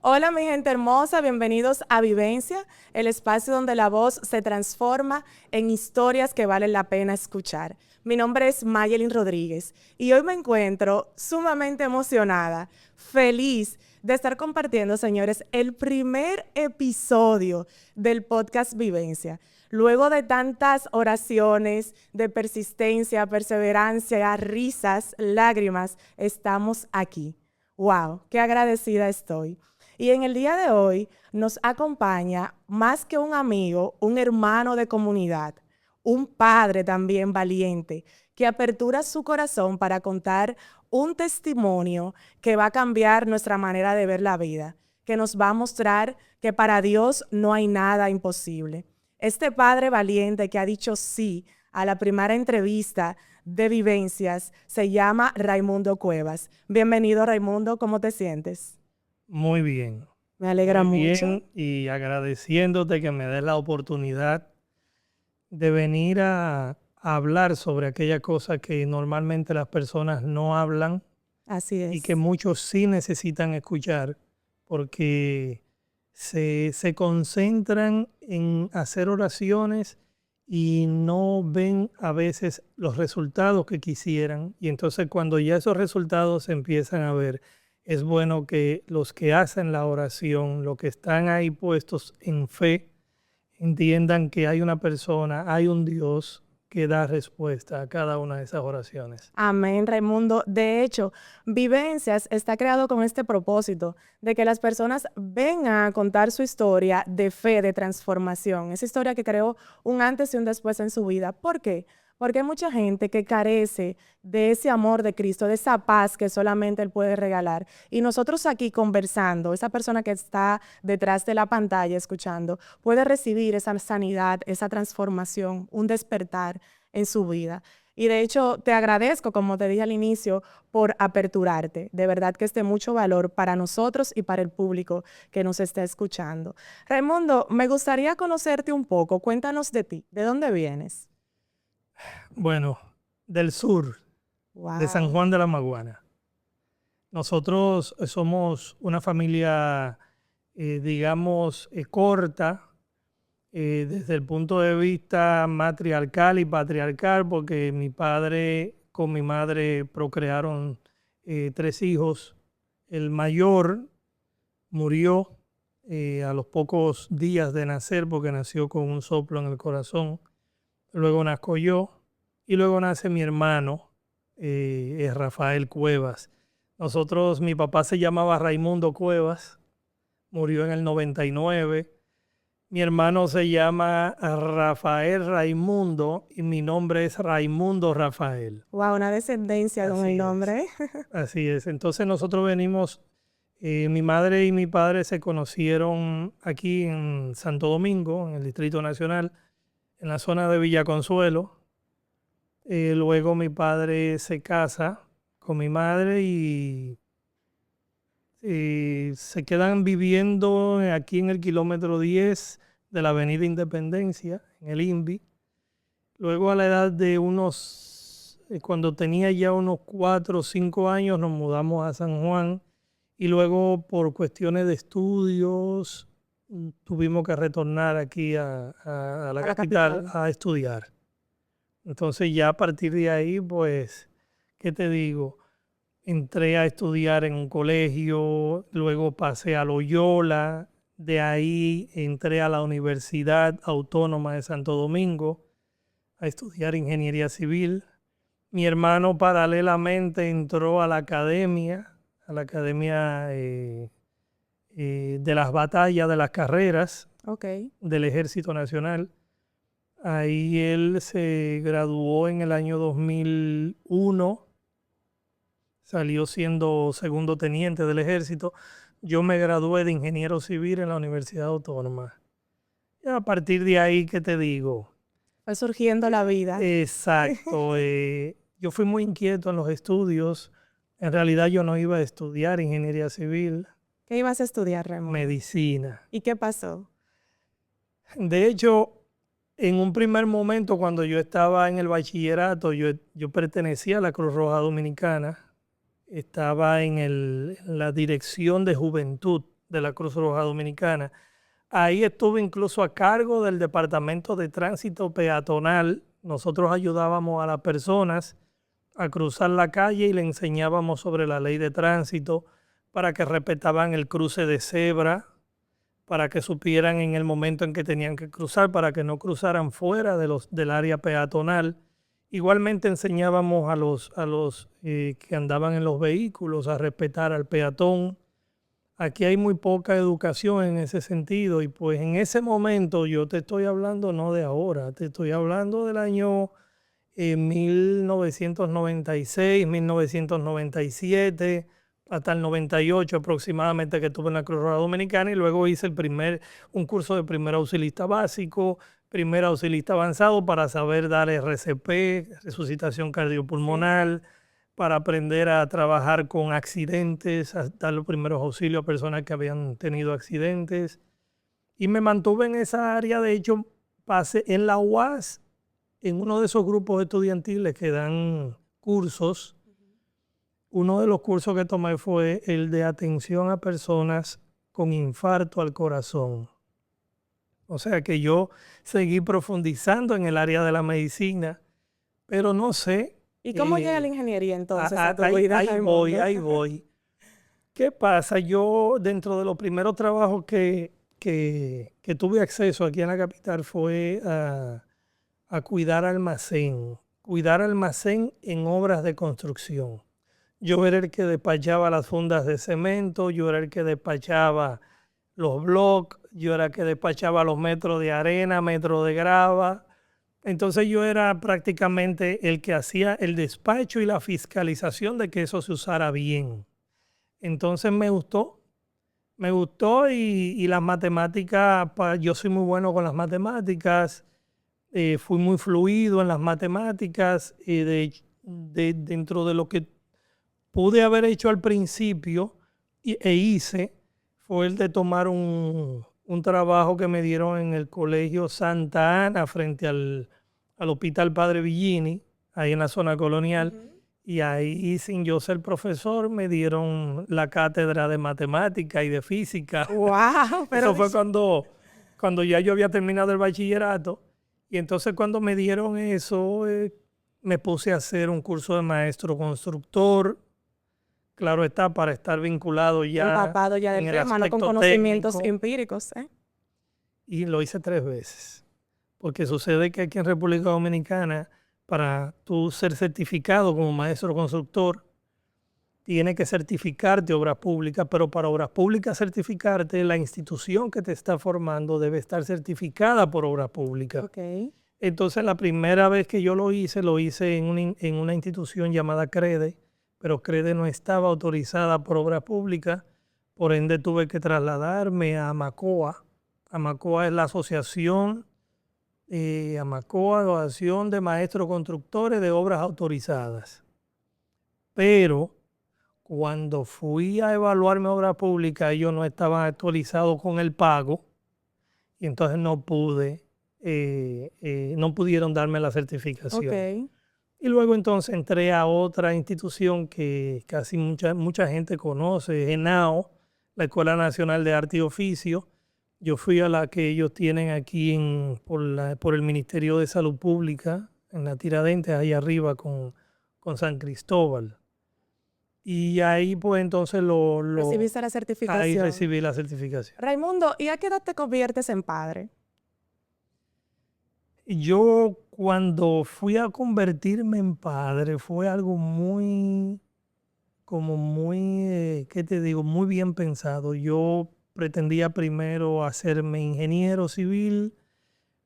Hola mi gente hermosa, bienvenidos a Vivencia, el espacio donde la voz se transforma en historias que valen la pena escuchar. Mi nombre es Mayelin Rodríguez y hoy me encuentro sumamente emocionada, feliz de estar compartiendo, señores, el primer episodio del podcast Vivencia. Luego de tantas oraciones, de persistencia, perseverancia, risas, lágrimas, estamos aquí. ¡Wow! ¡Qué agradecida estoy! Y en el día de hoy nos acompaña más que un amigo, un hermano de comunidad, un padre también valiente, que apertura su corazón para contar un testimonio que va a cambiar nuestra manera de ver la vida, que nos va a mostrar que para Dios no hay nada imposible. Este padre valiente que ha dicho sí a la primera entrevista de Vivencias se llama Raimundo Cuevas. Bienvenido, Raimundo, ¿cómo te sientes? Muy bien, Me alegra muy mucho. bien y agradeciéndote que me des la oportunidad de venir a hablar sobre aquella cosa que normalmente las personas no hablan Así y que es. muchos sí necesitan escuchar porque se concentran en hacer oraciones y no ven a veces los resultados que quisieran. Y entonces cuando ya esos resultados se empiezan a ver, es bueno que los que hacen la oración, los que están ahí puestos en fe, entiendan que hay una persona, hay un Dios que da respuesta a cada una de esas oraciones. Amén, Raimundo. De hecho, Vivencias está creado con este propósito de que las personas vengan a contar su historia de fe, de transformación. Esa historia que creó un antes y un después en su vida. ¿Por qué? Porque hay mucha gente que carece de ese amor de Cristo, de esa paz que solamente Él puede regalar. Y nosotros aquí conversando, esa persona que está detrás de la pantalla escuchando, puede recibir esa sanidad, esa transformación, un despertar en su vida. Y de hecho, te agradezco, como te dije al inicio, por aperturarte. De verdad que es de mucho valor para nosotros y para el público que nos está escuchando. Raimundo, me gustaría conocerte un poco. Cuéntanos de ti. ¿De dónde vienes? Bueno, del sur, de San Wow. Juan de la Maguana. Nosotros somos una familia, digamos, corta, desde el punto de vista matriarcal y patriarcal, porque mi padre con mi madre procrearon 3 hijos. El mayor murió a los pocos días de nacer porque nació con un soplo en el corazón. Luego nazco yo y luego nace mi hermano, es Rafael Cuevas. Mi papá se llamaba Raimundo Cuevas, murió en el 99. Mi hermano se llama Rafael Raimundo y mi nombre es Raimundo Rafael. Wow, una descendencia con el Así es, nombre. así es. Entonces nosotros venimos, mi madre y mi padre se conocieron aquí en Santo Domingo, en el Distrito Nacional, en la zona de Villa Consuelo. Luego mi padre se casa con mi madre y se quedan viviendo aquí en el kilómetro 10 de la Avenida Independencia, en el INVI. Luego a la edad de cuando tenía ya unos 4 o 5 años, nos mudamos a San Juan y luego por cuestiones de estudios tuvimos que retornar aquí a la A la capital capital. a estudiar. Entonces ya a partir de ahí, pues, ¿qué te digo? Entré a estudiar en un colegio, luego pasé a Loyola, de ahí entré a la Universidad Autónoma de Santo Domingo a estudiar ingeniería civil. Mi hermano paralelamente entró a la academia de las batallas, de las carreras Ok. del Ejército Nacional. Ahí él se graduó en el año 2001, salió siendo segundo teniente del ejército. Yo me gradué de ingeniero civil en la Universidad Autónoma. Y a partir de ahí, ¿qué te digo? Fue surgiendo la vida. Exacto. Yo fui muy inquieto en los estudios. En realidad yo no iba a estudiar ingeniería civil, ¿Qué ibas a estudiar, Raimundo? medicina. ¿Y qué pasó? De hecho, en un primer momento, cuando yo estaba en el bachillerato, yo pertenecía a la Cruz Roja Dominicana. Estaba en la dirección de juventud de la Cruz Roja Dominicana. Ahí estuve incluso a cargo del Departamento de Tránsito Peatonal. Nosotros ayudábamos a las personas a cruzar la calle y le enseñábamos sobre la ley de tránsito para que respetaban el cruce de cebra, para que supieran en el momento en que tenían que cruzar, para que no cruzaran fuera del área peatonal. Igualmente enseñábamos a los que andaban en los vehículos a respetar al peatón. Aquí hay muy poca educación en ese sentido y pues en ese momento yo te estoy hablando no de ahora, te estoy hablando del año 1996, 1997, hasta el 98 aproximadamente que estuve en la Cruz Roja Dominicana y luego hice un curso de primer auxilista básico, primer auxilista avanzado para saber dar RCP, resucitación cardiopulmonar, para aprender a trabajar con accidentes, a dar los primeros auxilios a personas que habían tenido accidentes. Y me mantuve en esa área. De hecho, pasé en la UAS, en uno de esos grupos estudiantiles que dan cursos. Uno de los cursos que tomé fue el de atención a personas con infarto al corazón. O sea que yo seguí profundizando en el área de la medicina, pero no sé. ¿Y cómo llega la ingeniería entonces a tu vida? Ahí voy. ¿Qué pasa? Yo, dentro de los primeros trabajos que tuve acceso aquí en la capital fue a cuidar almacén en obras de construcción. Yo era el que despachaba las fundas de cemento, yo era el que despachaba los bloques, yo era el que despachaba los metros de arena, metros de grava. Entonces yo era prácticamente el que hacía el despacho y la fiscalización de que eso se usara bien. Entonces me gustó y las matemáticas, yo soy muy bueno con las matemáticas, fui muy fluido en las matemáticas y dentro de lo que pude haber hecho al principio hice fue el de tomar un trabajo que me dieron en el Colegio Santa Ana frente al Hospital Padre Villini, ahí en la zona colonial. Y ahí, sin yo ser profesor, me dieron la cátedra de matemática y de física. ¡Wow! Eso fue cuando ya yo había terminado el bachillerato. Y entonces cuando me dieron eso, me puse a hacer un curso de maestro constructor. Claro está, para estar vinculado ya empapado ya del tema, no con conocimientos empíricos. Y lo hice 3 veces. Porque sucede que aquí en República Dominicana, para tú ser certificado como maestro constructor, tienes que certificarte obras públicas, pero para obras públicas certificarte, la institución que te está formando debe estar certificada por obras públicas. Okay. Entonces, la primera vez que yo lo hice en una institución llamada CREDE, pero CREDE no estaba autorizada por obras públicas, por ende tuve que trasladarme a AMACOA. AMACOA es la asociación Asociación de Maestros Constructores de Obras Autorizadas. Pero cuando fui a evaluar mi obra pública, ellos no estaban actualizados con el pago y entonces no pudieron darme la certificación. Okay. Y luego entonces entré a otra institución que casi mucha gente conoce, ENAO, la Escuela Nacional de Arte y Oficio. Yo fui a la que ellos tienen aquí por el Ministerio de Salud Pública, en la Tiradentes, ahí arriba con San Cristóbal. Y ahí pues entonces recibiste la certificación. Ahí recibí la certificación. Raimundo, ¿y a qué edad te conviertes en padre? Yo cuando fui a convertirme en padre fue algo muy, ¿qué te digo? Muy bien pensado. Yo pretendía primero hacerme ingeniero civil,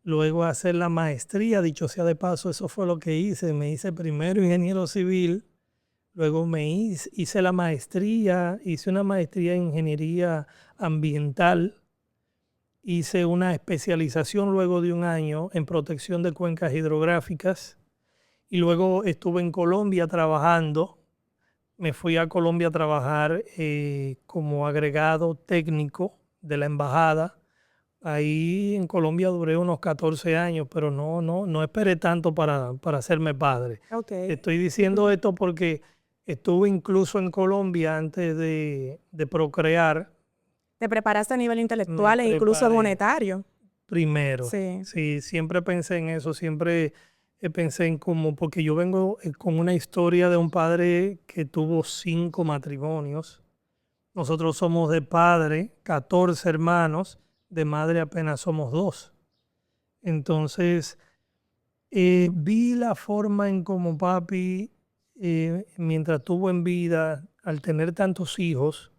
luego hacer la maestría, dicho sea de paso, eso fue lo que hice. Me hice primero ingeniero civil, luego hice la maestría, hice una maestría en ingeniería ambiental. Hice una especialización luego de 1 año en protección de cuencas hidrográficas y luego estuve en Colombia trabajando. Me fui a Colombia a trabajar como agregado técnico de la embajada. Ahí en Colombia duré unos 14 años, pero no esperé tanto para hacerme padre. Okay. Estoy diciendo esto porque estuve incluso en Colombia antes de procrear. Te preparaste a nivel Me intelectual e incluso preparé monetario. primero. Sí. Sí, siempre pensé en eso, siempre pensé en cómo, porque yo vengo con una historia de un padre que tuvo 5 matrimonios. Nosotros somos de padre 14 hermanos, de madre apenas somos 2. Entonces, vi la forma en cómo papi, mientras estuvo en vida, al tener tantos hijos,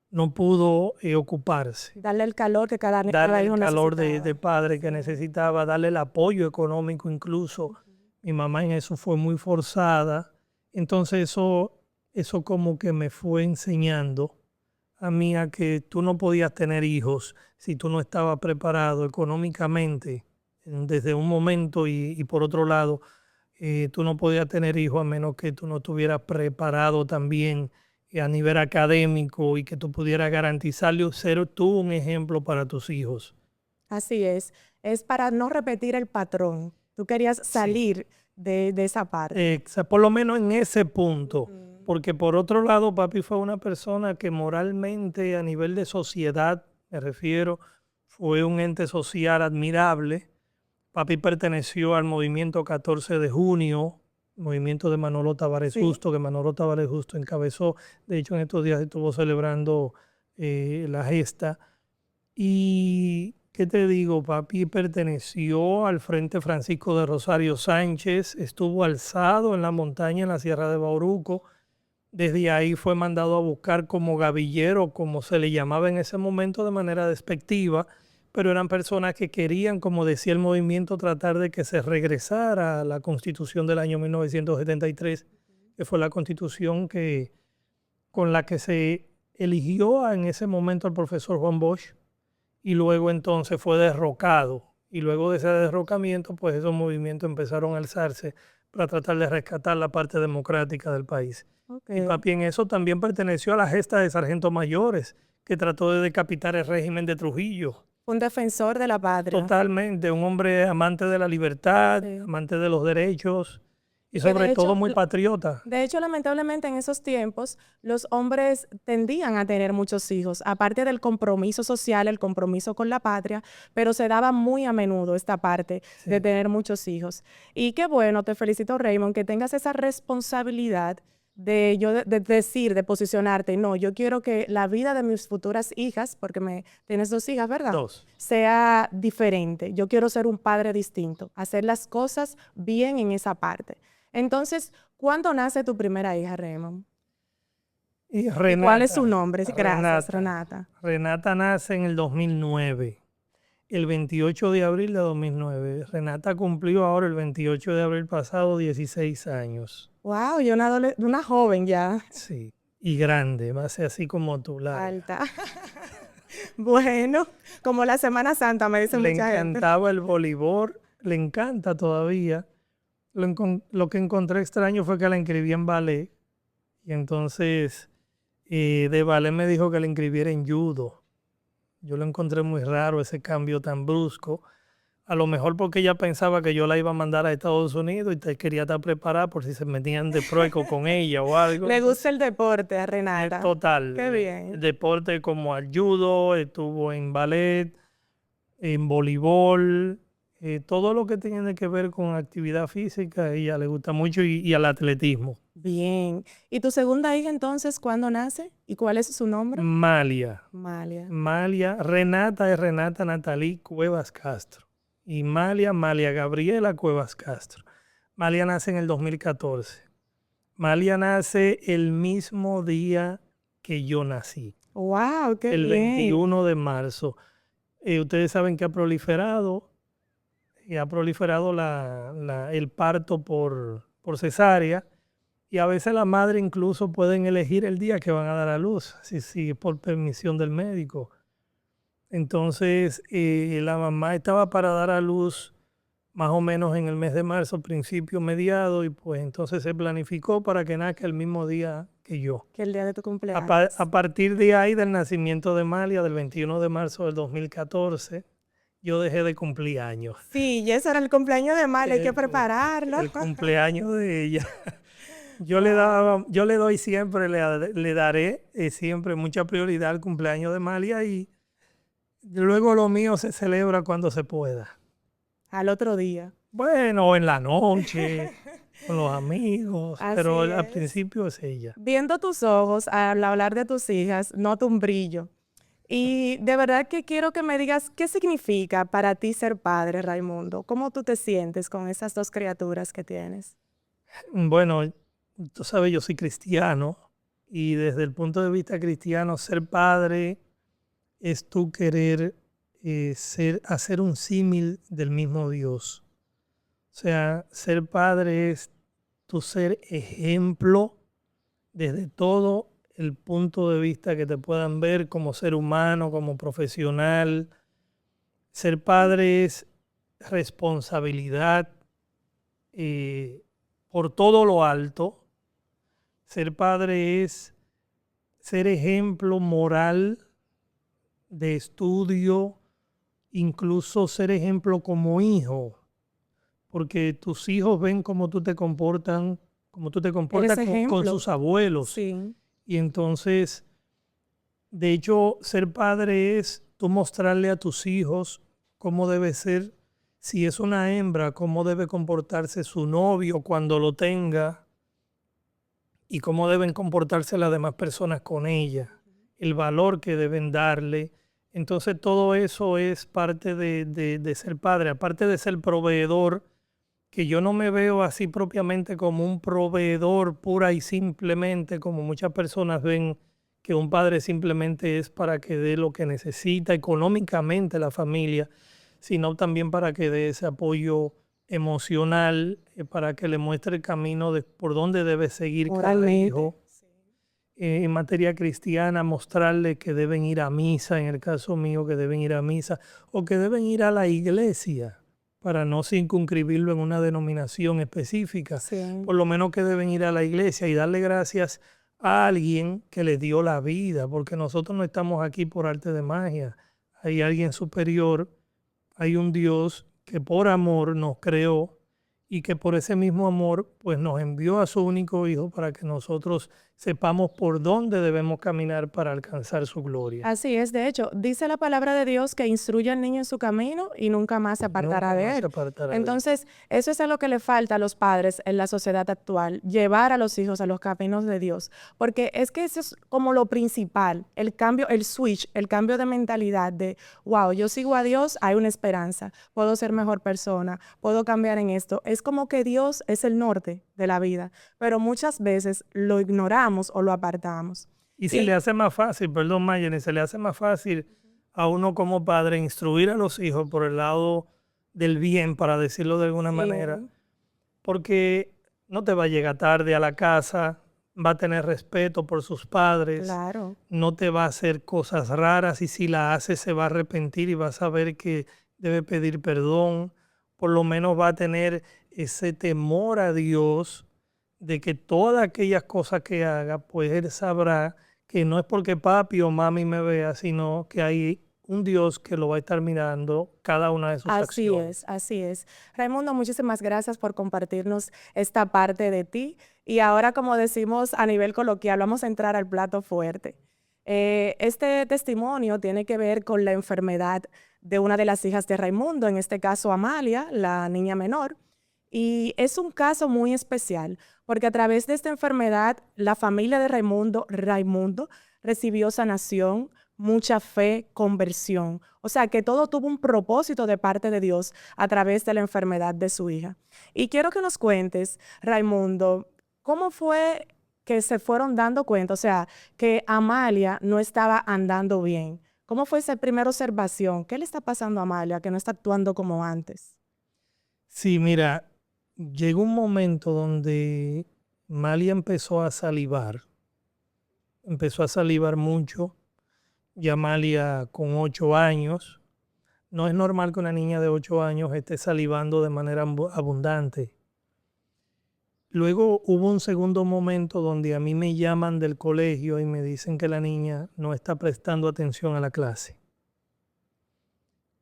no pudo ocuparse, Darle el calor que cada darle el hijo calor de necesitaba. padre que Sí. necesitaba, darle el apoyo económico incluso. Mi mamá en eso fue muy forzada. Entonces eso como que me fue enseñando a mí a que tú no podías tener hijos si tú no estabas preparado económicamente desde un momento y por otro lado, tú no podías tener hijos a menos que tú no estuvieras preparado también a nivel académico y que tú pudieras garantizarle ser tú un ejemplo para tus hijos. Así es para no repetir el patrón. Tú querías Sí. salir de esa parte. Por lo menos en ese punto. Ujú. Porque por otro lado, papi fue una persona que moralmente, a nivel de sociedad, me refiero, fue un ente social admirable. Papi perteneció al movimiento 14 de junio, movimiento de Manolo Tavares Sí. Justo, que Manolo Tavares Justo encabezó. De hecho, en estos días estuvo celebrando la gesta. Y, ¿qué te digo? Papi perteneció al Frente Francisco de Rosario Sánchez, estuvo alzado en la montaña en la Sierra de Bauruco. Desde ahí fue mandado a buscar como gavillero, como se le llamaba en ese momento de manera despectiva, pero eran personas que querían, como decía el movimiento, tratar de que se regresara a la Constitución del año 1973, que fue la Constitución con la que se eligió en ese momento al profesor Juan Bosch y luego entonces fue derrocado. Y luego de ese derrocamiento, pues esos movimientos empezaron a alzarse para tratar de rescatar la parte democrática del país. Okay. Y papi en eso también perteneció a la gesta de sargentos mayores, que trató de decapitar el régimen de Trujillo. Un defensor de la patria. Totalmente, un hombre amante de la libertad, Sí. amante de los derechos y Que sobre todo muy patriota. De hecho, lamentablemente en esos tiempos los hombres tendían a tener muchos hijos, aparte del compromiso social, el compromiso con la patria, pero se daba muy a menudo esta parte de tener muchos hijos. Y qué bueno, te felicito Raymond, que tengas esa responsabilidad de decir, de posicionarte, no, yo quiero que la vida de mis futuras hijas, porque tienes 2 hijas, ¿verdad? 2. Sea diferente. Yo quiero ser un padre distinto, hacer las cosas bien en esa parte. Entonces, ¿cuándo nace tu primera hija, Raymond? Y Renata, ¿Cuál es su nombre? Gracias, Renata. Renata nace en el 2009, el 28 de abril de 2009. Renata cumplió ahora el 28 de abril pasado 16 años. Wow, yo una joven ya. Sí, y grande, va a ser así como tú, larga. Alta. Bueno, como la Semana Santa, me dice mucha gente. Le encantaba el voleibol, le encanta todavía. Lo que encontré extraño fue que la inscribí en ballet. Y entonces de ballet me dijo que la inscribiera en judo. Yo lo encontré muy raro ese cambio tan brusco. A lo mejor porque ella pensaba que yo la iba a mandar a Estados Unidos y quería estar preparada por si se metían de prueco con ella o algo. Le gusta el deporte a Renata. Total. Qué bien. El deporte como al judo, estuvo en ballet, en voleibol, todo lo que tiene que ver con actividad física, a ella le gusta mucho y al atletismo. Bien. ¿Y tu segunda hija entonces cuándo nace? ¿Y cuál es su nombre? Malia. Malia. Renata es Renata Natalí Cuevas Castro. Y Malia Gabriela Cuevas Castro. Malia nace en el 2014. Malia nace el mismo día que yo nací. ¡Wow! ¡Qué el bien! 21 de marzo. Ustedes saben que ha proliferado el parto por cesárea. Y a veces la madre incluso pueden elegir el día que van a dar a luz, si por permisión del médico. Entonces, la mamá estaba para dar a luz más o menos en el mes de marzo, principio, mediado, y pues entonces se planificó para que nazca el mismo día que yo. Que el día de tu cumpleaños. A partir de ahí, del nacimiento de Malia, del 21 de marzo del 2014, yo dejé de cumplir años. Sí, y ese era el cumpleaños de Malia, hay que prepararlo. El cumpleaños de ella. yo le doy siempre, le daré siempre mucha prioridad al cumpleaños de Malia y luego lo mío se celebra cuando se pueda. Al otro día. Bueno, en la noche, con los amigos, Así pero al es. principio es ella. Viendo tus ojos al hablar de tus hijas, noto un brillo. Y de verdad que quiero que me digas qué significa para ti ser padre, Raimundo. ¿Cómo tú te sientes con esas dos criaturas que tienes? Bueno, tú sabes, yo soy cristiano y desde el punto de vista cristiano, ser padre es tú querer hacer un símil del mismo Dios. O sea, ser padre es tu ser ejemplo desde todo el punto de vista que te puedan ver como ser humano, como profesional. Ser padre es responsabilidad por todo lo alto. Ser padre es ser ejemplo moral de estudio, incluso ser ejemplo como hijo, porque tus hijos ven cómo tú te comportas Eres con ejemplo. sus abuelos. Sí. Y entonces, de hecho, ser padre es tú mostrarle a tus hijos cómo debe ser, si es una hembra, cómo debe comportarse su novio cuando lo tenga y cómo deben comportarse las demás personas con ella, el valor que deben darle. Entonces todo eso es parte de ser padre, aparte de ser proveedor, que yo no me veo así propiamente como un proveedor pura y simplemente, como muchas personas ven que un padre simplemente es para que dé lo que necesita económicamente la familia, sino también para que dé ese apoyo emocional, para que le muestre el camino de por dónde debe seguir cada Moralmente. hijo. En materia cristiana, mostrarle que deben ir a misa, en el caso mío, que deben ir a misa, o que deben ir a la iglesia, para no circunscribirlo en una denominación específica. Sí. Por lo menos que deben ir a la iglesia y darle gracias a alguien que les dio la vida, porque nosotros no estamos aquí por arte de magia. Hay alguien superior, hay un Dios que por amor nos creó y que por ese mismo amor pues nos envió a su único hijo para que nosotros sepamos por dónde debemos caminar para alcanzar su gloria. Así es, de hecho, dice la palabra de Dios que instruye al niño en su camino y nunca más se apartará Nunca de más se él. apartará de él. Entonces, eso es a lo que le falta a los padres en la sociedad actual, llevar a los hijos a los caminos de Dios, porque es que eso es como lo principal, el cambio, el switch, el cambio de mentalidad de, wow, yo sigo a Dios, hay una esperanza, puedo ser mejor persona, puedo cambiar en esto. Es como que Dios es el norte de la vida, pero muchas veces lo ignoramos o lo apartamos. Y se le hace más fácil, perdón Mayen, se le hace más fácil a uno como padre instruir a los hijos por el lado del bien, para decirlo de alguna manera, Sí, porque no te va a llegar tarde a la casa, va a tener respeto por sus padres, claro. no te va a hacer cosas raras y si la hace se va a arrepentir y va a saber que debe pedir perdón, por lo menos va a tener ese temor a Dios de que todas aquellas cosas que haga, pues él sabrá que no es porque papi o mami me vea, sino que hay un Dios que lo va a estar mirando cada una de sus Así acciones. es, así es. Raimundo, muchísimas gracias por compartirnos esta parte de ti. Y ahora, como decimos a nivel coloquial, vamos a entrar al plato fuerte. Este testimonio tiene que ver con la enfermedad de una de las hijas de Raimundo, en este caso Amalia, la niña menor. Y es un caso muy especial, porque a través de esta enfermedad, la familia de Raimundo recibió sanación, mucha fe, conversión. O sea, que todo tuvo un propósito de parte de Dios a través de la enfermedad de su hija. Y quiero que nos cuentes, Raimundo, ¿cómo fue que se fueron dando cuenta? O sea, que Amalia no estaba andando bien. ¿Cómo fue esa primera observación? ¿Qué le está pasando a Amalia que no está actuando como antes? Sí, mira, llegó un momento donde Malia empezó a salivar mucho, ya Malia con 8 años. No es normal que una niña de 8 años esté salivando de manera abundante. Luego hubo un segundo momento donde a mí me llaman del colegio y me dicen que la niña no está prestando atención a la clase.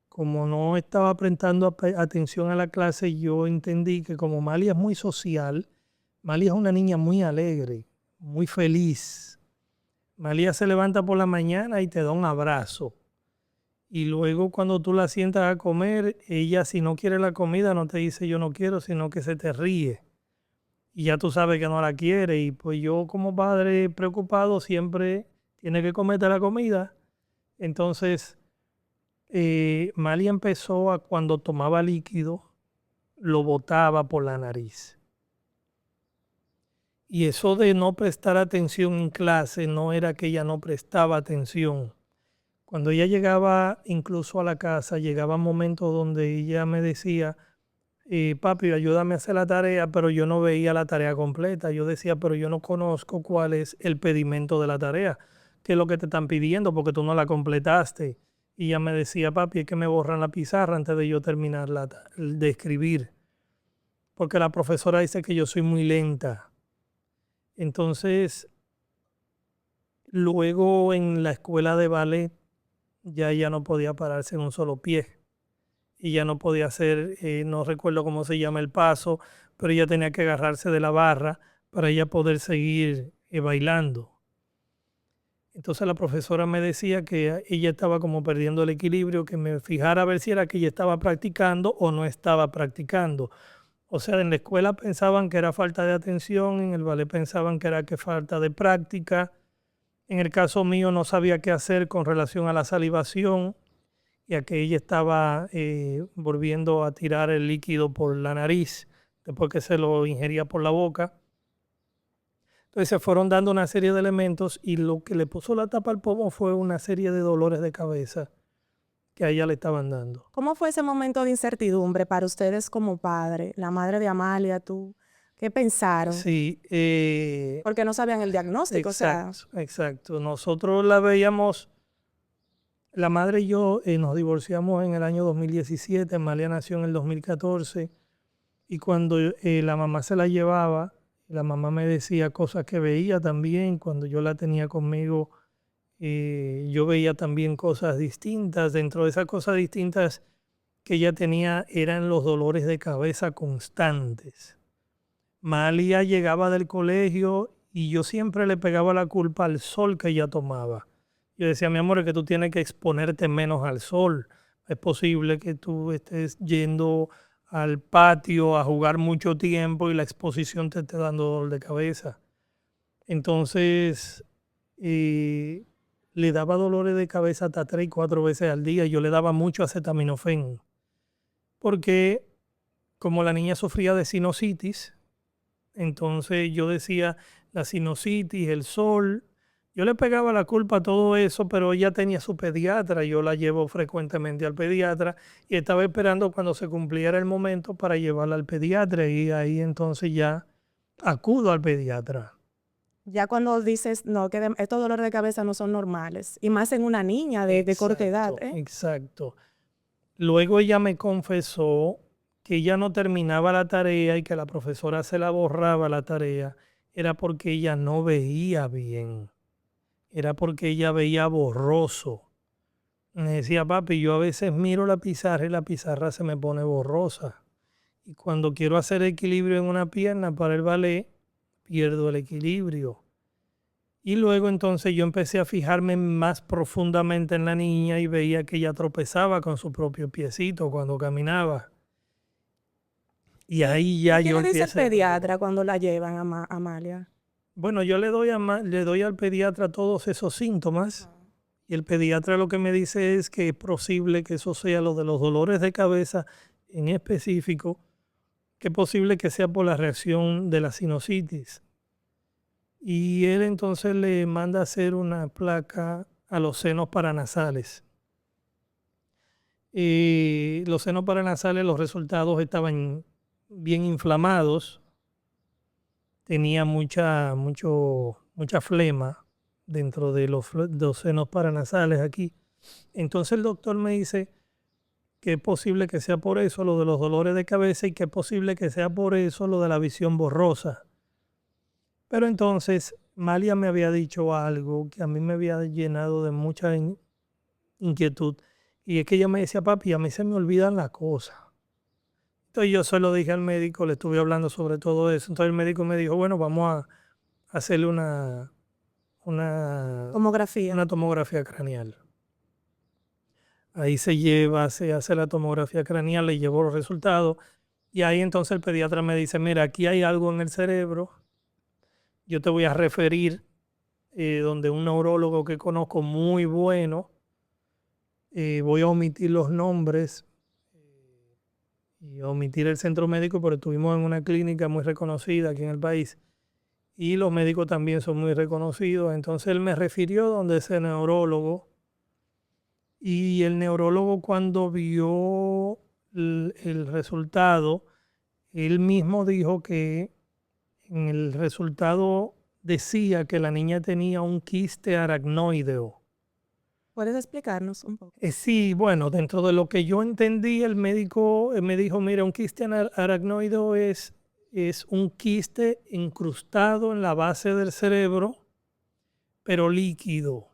Como no estaba prestando atención a la clase, yo entendí que como Malia es muy social, Malia es una niña muy alegre, muy feliz. Malia se levanta por la mañana y te da un abrazo. Y luego cuando tú la sientas a comer, ella si no quiere la comida no te dice yo no quiero, sino que se te ríe. Y ya tú sabes que no la quiere. Y pues yo como padre preocupado siempre tiene que comerte la comida. Entonces, Malia empezó a cuando tomaba líquido, lo botaba por la nariz. Y eso de no prestar atención en clase no era que ella no prestaba atención. Cuando ella llegaba incluso a la casa, llegaban momentos donde ella me decía, papi, ayúdame a hacer la tarea, pero yo no veía la tarea completa. Yo decía, pero yo no conozco cuál es el pedimento de la tarea, qué es lo que te están pidiendo porque tú no la completaste. Y ella me decía, papi, es que me borran la pizarra antes de yo terminar de escribir, porque la profesora dice que yo soy muy lenta. Entonces, luego en la escuela de ballet, ya ella no podía pararse en un solo pie. Y ya no podía hacer, no recuerdo cómo se llama el paso, pero ella tenía que agarrarse de la barra para ella poder seguir bailando. Entonces la profesora me decía que ella estaba como perdiendo el equilibrio, que me fijara a ver si era que ella estaba practicando o no estaba practicando. O sea, en la escuela pensaban que era falta de atención, en el ballet pensaban que era que falta de práctica. En el caso mío no sabía qué hacer con relación a la salivación, ya que ella estaba volviendo a tirar el líquido por la nariz después que se lo ingería por la boca. Entonces se fueron dando una serie de elementos y lo que le puso la tapa al pomo fue una serie de dolores de cabeza que a ella le estaban dando. ¿Cómo fue ese momento de incertidumbre para ustedes como padre, la madre de Amalia, tú? ¿Qué pensaron? Sí. Porque no sabían el diagnóstico, Exacto. Nosotros la veíamos, la madre y yo nos divorciamos en el año 2017, Amalia nació en el 2014 y cuando la mamá se la llevaba, la mamá me decía cosas que veía también. Cuando yo la tenía conmigo, yo veía también cosas distintas. Dentro de esas cosas distintas que ella tenía eran los dolores de cabeza constantes. Malia llegaba del colegio y yo siempre le pegaba la culpa al sol que ella tomaba. Yo decía, mi amor, es que tú tienes que exponerte menos al sol. Es posible que tú estés yendo al patio a jugar mucho tiempo y la exposición te esté dando dolor de cabeza. Entonces, le daba dolores de cabeza hasta 3 y 4 veces al día. Yo le daba mucho acetaminofén. Porque como la niña sufría de sinusitis, entonces yo decía, la sinusitis, el sol, yo le pegaba la culpa a todo eso, pero ella tenía su pediatra, yo la llevo frecuentemente al pediatra y estaba esperando cuando se cumpliera el momento para llevarla al pediatra y ahí entonces ya acudo al pediatra. Ya cuando dices, no, que estos dolores de cabeza no son normales, y más en una niña de corta edad. Exacto. Luego ella me confesó que ella no terminaba la tarea y que la profesora se la borraba la tarea, era porque ella no veía bien. Era porque ella veía borroso. Me decía, papi, yo a veces miro la pizarra y la pizarra se me pone borrosa. Y cuando quiero hacer equilibrio en una pierna para el ballet, pierdo el equilibrio. Y luego entonces yo empecé a fijarme más profundamente en la niña y veía que ella tropezaba con su propio piecito cuando caminaba. Y ahí ya ¿Qué yo le dice el empiezo. pediatra cuando la llevan a Amalia? Bueno, yo le doy al pediatra todos esos síntomas y el pediatra lo que me dice es que es posible que eso sea lo de los dolores de cabeza en específico, que es posible que sea por la reacción de la sinusitis. Y él entonces le manda a hacer una placa a los senos paranasales. Y los senos paranasales, los resultados estaban bien inflamados, tenía mucha flema dentro de los senos paranasales aquí. Entonces el doctor me dice que es posible que sea por eso lo de los dolores de cabeza y que es posible que sea por eso lo de la visión borrosa. Pero entonces Malia me había dicho algo que a mí me había llenado de mucha inquietud. Y es que ella me decía, papi, a mí se me olvidan las cosas. Entonces yo se lo dije al médico, le estuve hablando sobre todo eso. Entonces el médico me dijo, bueno, vamos a hacerle una Tomografía. tomografía craneal. Ahí se hace la tomografía craneal, le llevo los resultados y ahí entonces el pediatra me dice, mira, aquí hay algo en el cerebro, yo te voy a referir donde un neurólogo que conozco muy bueno, voy a omitir los nombres y omitir el centro médico, pero estuvimos en una clínica muy reconocida aquí en el país y los médicos también son muy reconocidos. Entonces él me refirió donde ese neurólogo y el neurólogo cuando vio el resultado, él mismo dijo que en el resultado decía que la niña tenía un quiste aracnoideo. ¿Puedes explicarnos un poco? Sí, bueno, dentro de lo que yo entendí, el médico me dijo, mira, un quiste aracnoideo es un quiste incrustado en la base del cerebro, pero líquido.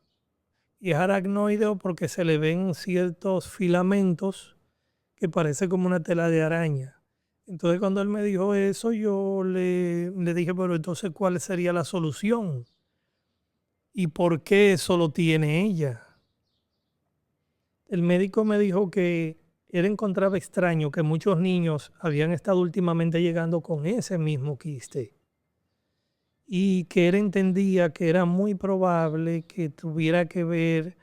Y es aracnoideo porque se le ven ciertos filamentos que parece como una tela de araña. Entonces cuando él me dijo eso, yo le dije, pero entonces, ¿cuál sería la solución? ¿Y por qué eso lo tiene ella? El médico me dijo que él encontraba extraño que muchos niños habían estado últimamente llegando con ese mismo quiste y que él entendía que era muy probable que tuviera que ver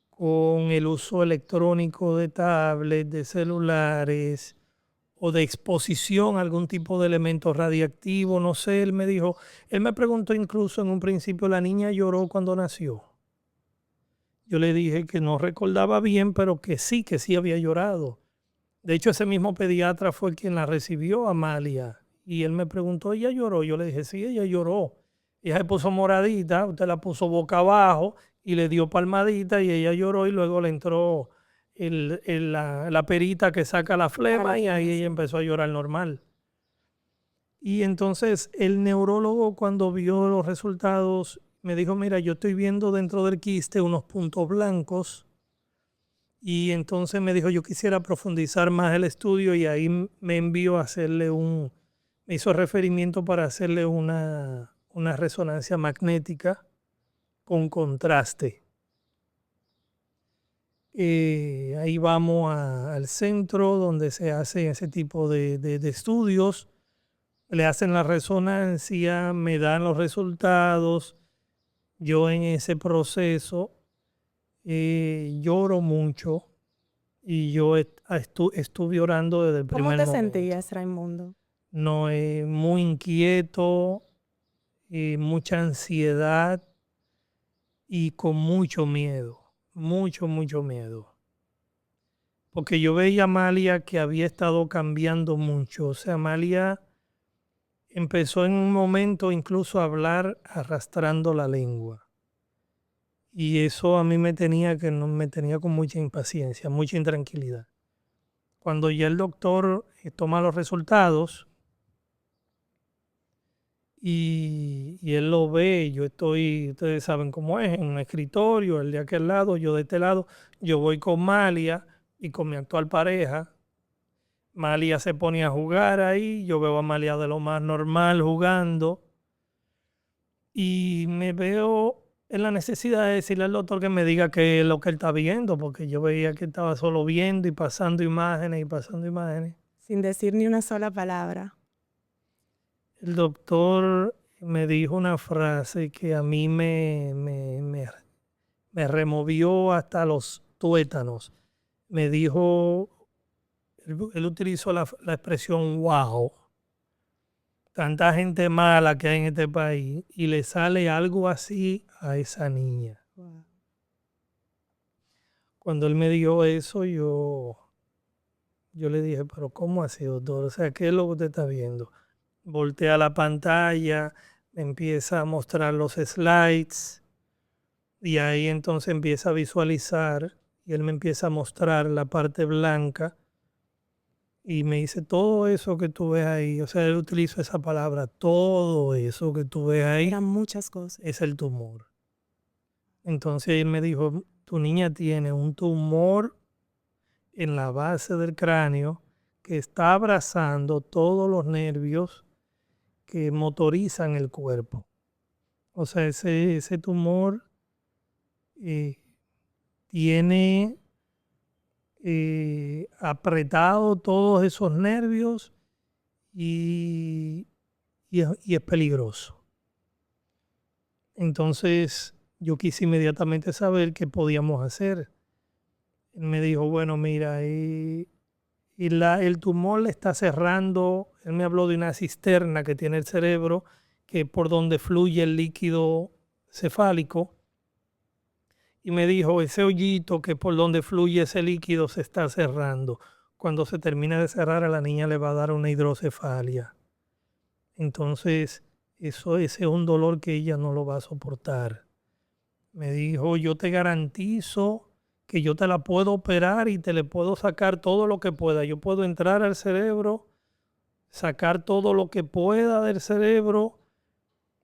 con el uso electrónico de tablets, de celulares o de exposición a algún tipo de elemento radiactivo, no sé, él me preguntó incluso en un principio, la niña lloró cuando nació. Yo le dije que no recordaba bien, pero que sí había llorado. De hecho, ese mismo pediatra fue quien la recibió, Amalia. Y él me preguntó, ¿ella lloró? Yo le dije, sí, ella lloró. Ella se puso moradita, usted la puso boca abajo y le dio palmadita y ella lloró y luego le entró la perita que saca la flema y ahí ella empezó a llorar normal. Y entonces el neurólogo cuando vio los resultados me dijo, mira, yo estoy viendo dentro del quiste unos puntos blancos. Y entonces me dijo, yo quisiera profundizar más el estudio y ahí me envió a hacerle me hizo referimiento para hacerle una resonancia magnética con contraste. Ahí vamos al centro donde se hace ese tipo de estudios. Le hacen la resonancia, me dan los resultados. Yo en ese proceso lloro mucho y yo estuve orando desde el primer momento. ¿Cómo te sentías, Raimundo? No, muy inquieto, mucha ansiedad y con mucho miedo, mucho miedo. Porque yo veía a Amalia que había estado cambiando mucho. O sea, Amalia empezó en un momento incluso a hablar arrastrando la lengua. Y eso a mí me tenía con mucha impaciencia, mucha intranquilidad. Cuando ya el doctor toma los resultados y él lo ve, yo estoy, ustedes saben cómo es, en un escritorio, él de aquel lado, yo de este lado, yo voy con Malia y con mi actual pareja. Malia se pone a jugar ahí, yo veo a Malia de lo más normal jugando y me veo en la necesidad de decirle al doctor que me diga qué es lo que él está viendo, porque yo veía que estaba solo viendo y pasando imágenes. Sin decir ni una sola palabra. El doctor me dijo una frase que a mí me removió hasta los tuétanos. Me dijo, él utilizó la expresión wow. Tanta gente mala que hay en este país y le sale algo así a esa niña. Wow. Cuando él me dijo eso, yo le dije, pero ¿cómo así, doctor? O sea, ¿qué es lo que usted está viendo? Voltea la pantalla, me empieza a mostrar los slides y ahí entonces empieza a visualizar y él me empieza a mostrar la parte blanca y me dice, todo eso que tú ves ahí, o sea, él utilizó esa palabra, todo eso que tú ves ahí Eran muchas cosas. es el tumor. Entonces él me dijo, tu niña tiene un tumor en la base del cráneo que está abrazando todos los nervios que motorizan el cuerpo. O sea, ese tumor tiene apretado todos esos nervios y es peligroso. Entonces yo quise inmediatamente saber qué podíamos hacer. Él me dijo, bueno, mira, el tumor le está cerrando. Él me habló de una cisterna que tiene el cerebro, que por donde fluye el líquido cefálico. Y me dijo, ese hoyito que por donde fluye ese líquido se está cerrando. Cuando se termine de cerrar, a la niña le va a dar una hidrocefalia. Entonces, ese es un dolor que ella no lo va a soportar. Me dijo, yo te garantizo que yo te la puedo operar y te le puedo sacar todo lo que pueda. Yo puedo entrar al cerebro, sacar todo lo que pueda del cerebro,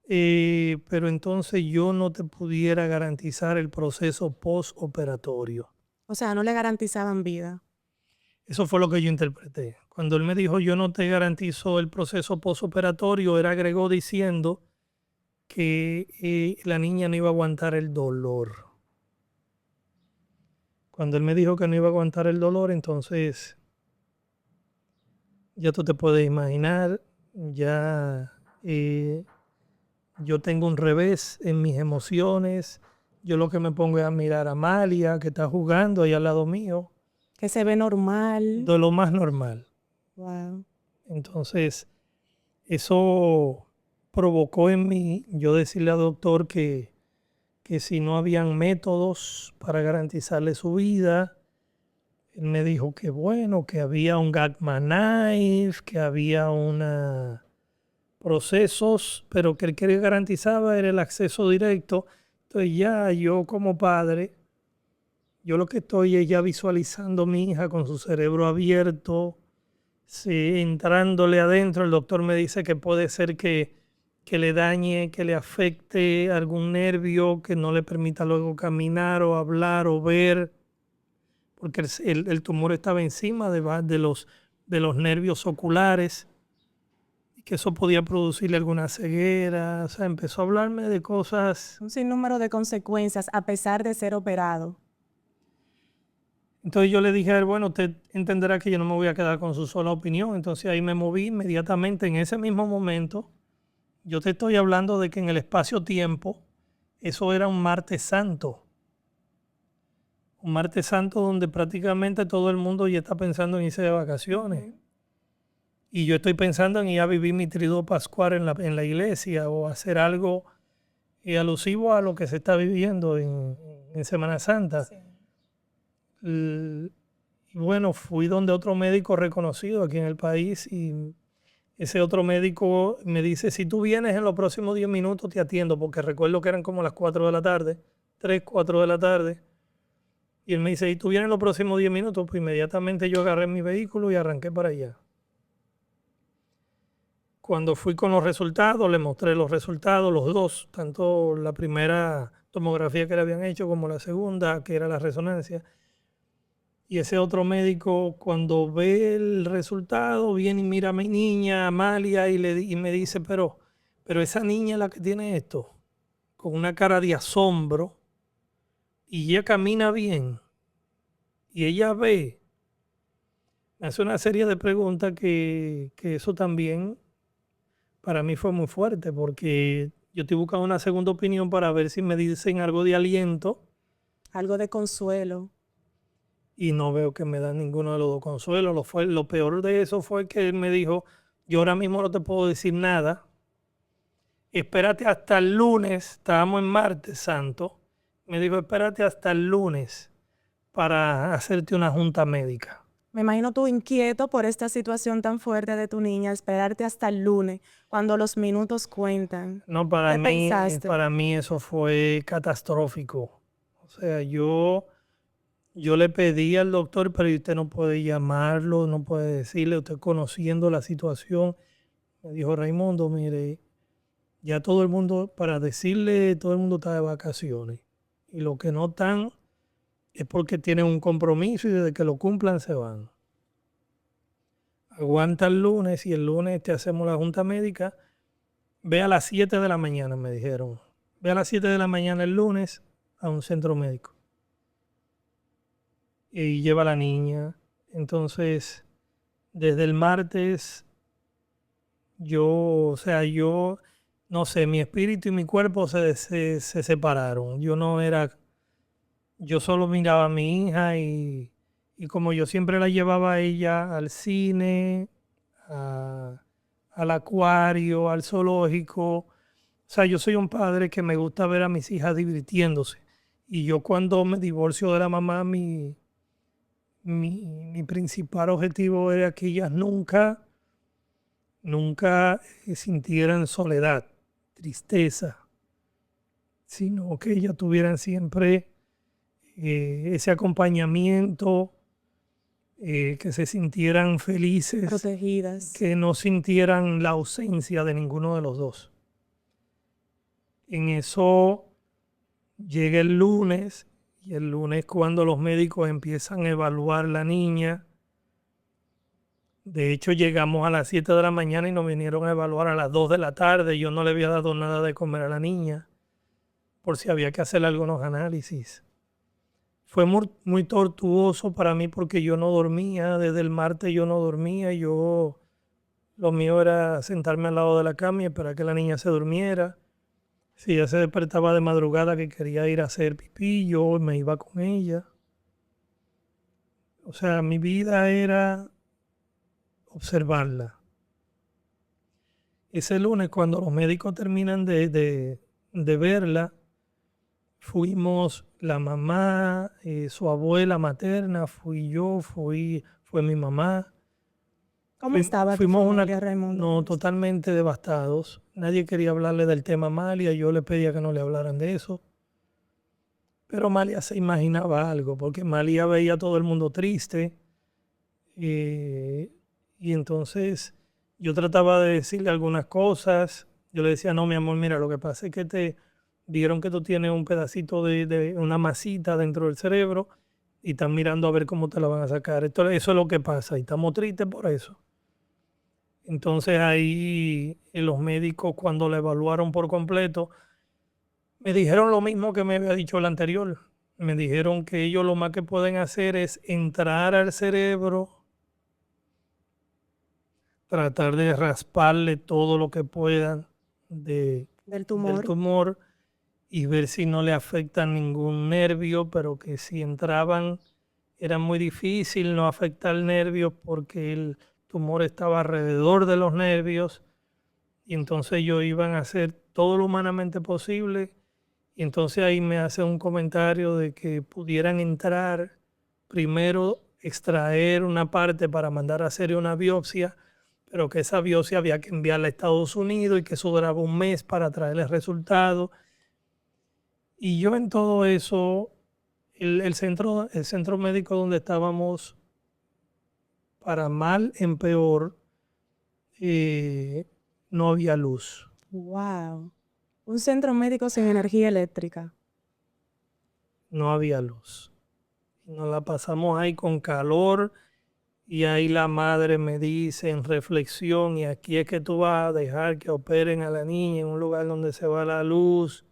pero entonces yo no te pudiera garantizar el proceso postoperatorio. O sea, no le garantizaban vida. Eso fue lo que yo interpreté. Cuando él me dijo, yo no te garantizo el proceso postoperatorio, él agregó diciendo que la niña no iba a aguantar el dolor. Cuando él me dijo que no iba a aguantar el dolor, entonces ya tú te puedes imaginar, ya yo tengo un revés en mis emociones. Yo lo que me pongo es a mirar a Amalia, que está jugando ahí al lado mío. Que se ve normal. De lo más normal. Wow. Entonces, eso provocó en mí yo decirle al doctor que si no habían métodos para garantizarle su vida. Él me dijo que bueno, que había un Gatma Knife, que había procesos, pero que el que garantizaba era el acceso directo. Entonces ya yo como padre, yo lo que estoy es ya visualizando a mi hija con su cerebro abierto, entrándole adentro. El doctor me dice que puede ser que le dañe, que le afecte algún nervio, que no le permita luego caminar o hablar o ver, porque el tumor estaba encima de los nervios oculares, y que eso podía producirle alguna ceguera. O sea, empezó a hablarme de cosas. Un sinnúmero de consecuencias a pesar de ser operado. Entonces yo le dije a él, bueno, usted entenderá que yo no me voy a quedar con su sola opinión. Entonces ahí me moví inmediatamente en ese mismo momento. Yo te estoy hablando de que en el espacio-tiempo, eso era un martes santo. Un martes santo donde prácticamente todo el mundo ya está pensando en irse de vacaciones. Y yo estoy pensando en ir a vivir mi triduo pascual en la iglesia o hacer algo alusivo a lo que se está viviendo en Semana Santa. Sí. Y bueno, fui donde otro médico reconocido aquí en el país y ese otro médico me dice, si tú vienes en los próximos 10 minutos te atiendo, porque recuerdo que eran como las 4 de la tarde, 3, 4 de la tarde. Y él me dice, si tú vienes en los próximos 10 minutos, pues inmediatamente yo agarré mi vehículo y arranqué para allá. Cuando fui con los resultados, le mostré los resultados, los dos, tanto la primera tomografía que le habían hecho como la segunda, que era la resonancia. Y ese otro médico, cuando ve el resultado, viene y mira a mi niña, Amalia, y me dice, pero esa niña es la que tiene esto, con una cara de asombro, y ella camina bien, y ella ve. Me hace una serie de preguntas que eso también para mí fue muy fuerte, porque yo estoy buscando una segunda opinión para ver si me dicen algo de aliento. Algo de consuelo. Y no veo que me dan ninguno de los dos consuelos. Lo peor de eso fue que él me dijo, yo ahora mismo no te puedo decir nada. Espérate hasta el lunes. Estábamos en martes santo. Me dijo, espérate hasta el lunes para hacerte una junta médica. Me imagino tú inquieto por esta situación tan fuerte de tu niña, esperarte hasta el lunes, cuando los minutos cuentan. No, para mí eso fue catastrófico. O sea, yo le pedí al doctor, pero usted no puede llamarlo, no puede decirle, usted conociendo la situación. Me dijo, Raimundo, mire, ya todo el mundo, para decirle, todo el mundo está de vacaciones. Y los que no están es porque tienen un compromiso y desde que lo cumplan se van. aguanta el lunes y el lunes te hacemos la junta médica. Ve a las 7 de la mañana, me dijeron. Ve a las 7 de la mañana el lunes a un centro médico. Y lleva a la niña. Entonces, desde el martes, yo no sé, mi espíritu y mi cuerpo se separaron. Yo solo miraba a mi hija y como yo siempre la llevaba a ella al cine, al acuario, al zoológico. O sea, yo soy un padre que me gusta ver a mis hijas divirtiéndose. Y yo cuando me divorcio de la mamá, mi principal objetivo era que ellas nunca sintieran soledad, tristeza, sino que ellas tuvieran siempre ese acompañamiento, que se sintieran felices, Protegidas. que no sintieran la ausencia de ninguno de los dos. En eso llega el lunes, y el lunes cuando los médicos empiezan a evaluar la niña. De hecho, llegamos a las 7 de la mañana y nos vinieron a evaluar a las 2 de la tarde. Yo no le había dado nada de comer a la niña por si había que hacerle algunos análisis. Fue muy tortuoso para mí porque yo no dormía. Desde el martes yo no dormía. Lo mío era sentarme al lado de la cama y esperar que la niña se durmiera. Si ella se despertaba de madrugada que quería ir a hacer pipí, yo me iba con ella. O sea, mi vida era observarla. Ese lunes, cuando los médicos terminan de verla, fuimos la mamá, su abuela materna, fui yo, fue mi mamá. ¿Cómo estaba tu Fuimos familia, Raimundo? no, totalmente devastados. Nadie quería hablarle del tema Malia. Yo le pedía que no le hablaran de eso. Pero Malia se imaginaba algo, porque Malia veía a todo el mundo triste. Y entonces yo trataba de decirle algunas cosas. Yo le decía, no, mi amor, mira, lo que pasa es que te vieron que tú tienes un pedacito de una masita dentro del cerebro y están mirando a ver cómo te la van a sacar. Eso es lo que pasa y estamos tristes por eso. Entonces ahí los médicos, cuando la evaluaron por completo, me dijeron lo mismo que me había dicho el anterior. Me dijeron que ellos lo más que pueden hacer es entrar al cerebro, tratar de rasparle todo lo que puedan del tumor y ver si no le afecta ningún nervio, pero que si entraban era muy difícil no afectar nervios porque el tumor estaba alrededor de los nervios y entonces ellos iban a hacer todo lo humanamente posible. Y entonces ahí me hace un comentario de que pudieran entrar, primero extraer una parte para mandar a hacer una biopsia, pero que esa biopsia había que enviarla a Estados Unidos y que eso duraba un mes para traerle resultados. Y yo en todo eso, el centro médico donde estábamos, para mal en peor, no había luz. Wow. Un centro médico sin energía eléctrica. No había luz. Nos la pasamos ahí con calor y ahí la madre me dice en reflexión, y aquí es que tú vas a dejar que operen a la niña en un lugar donde se va la luz,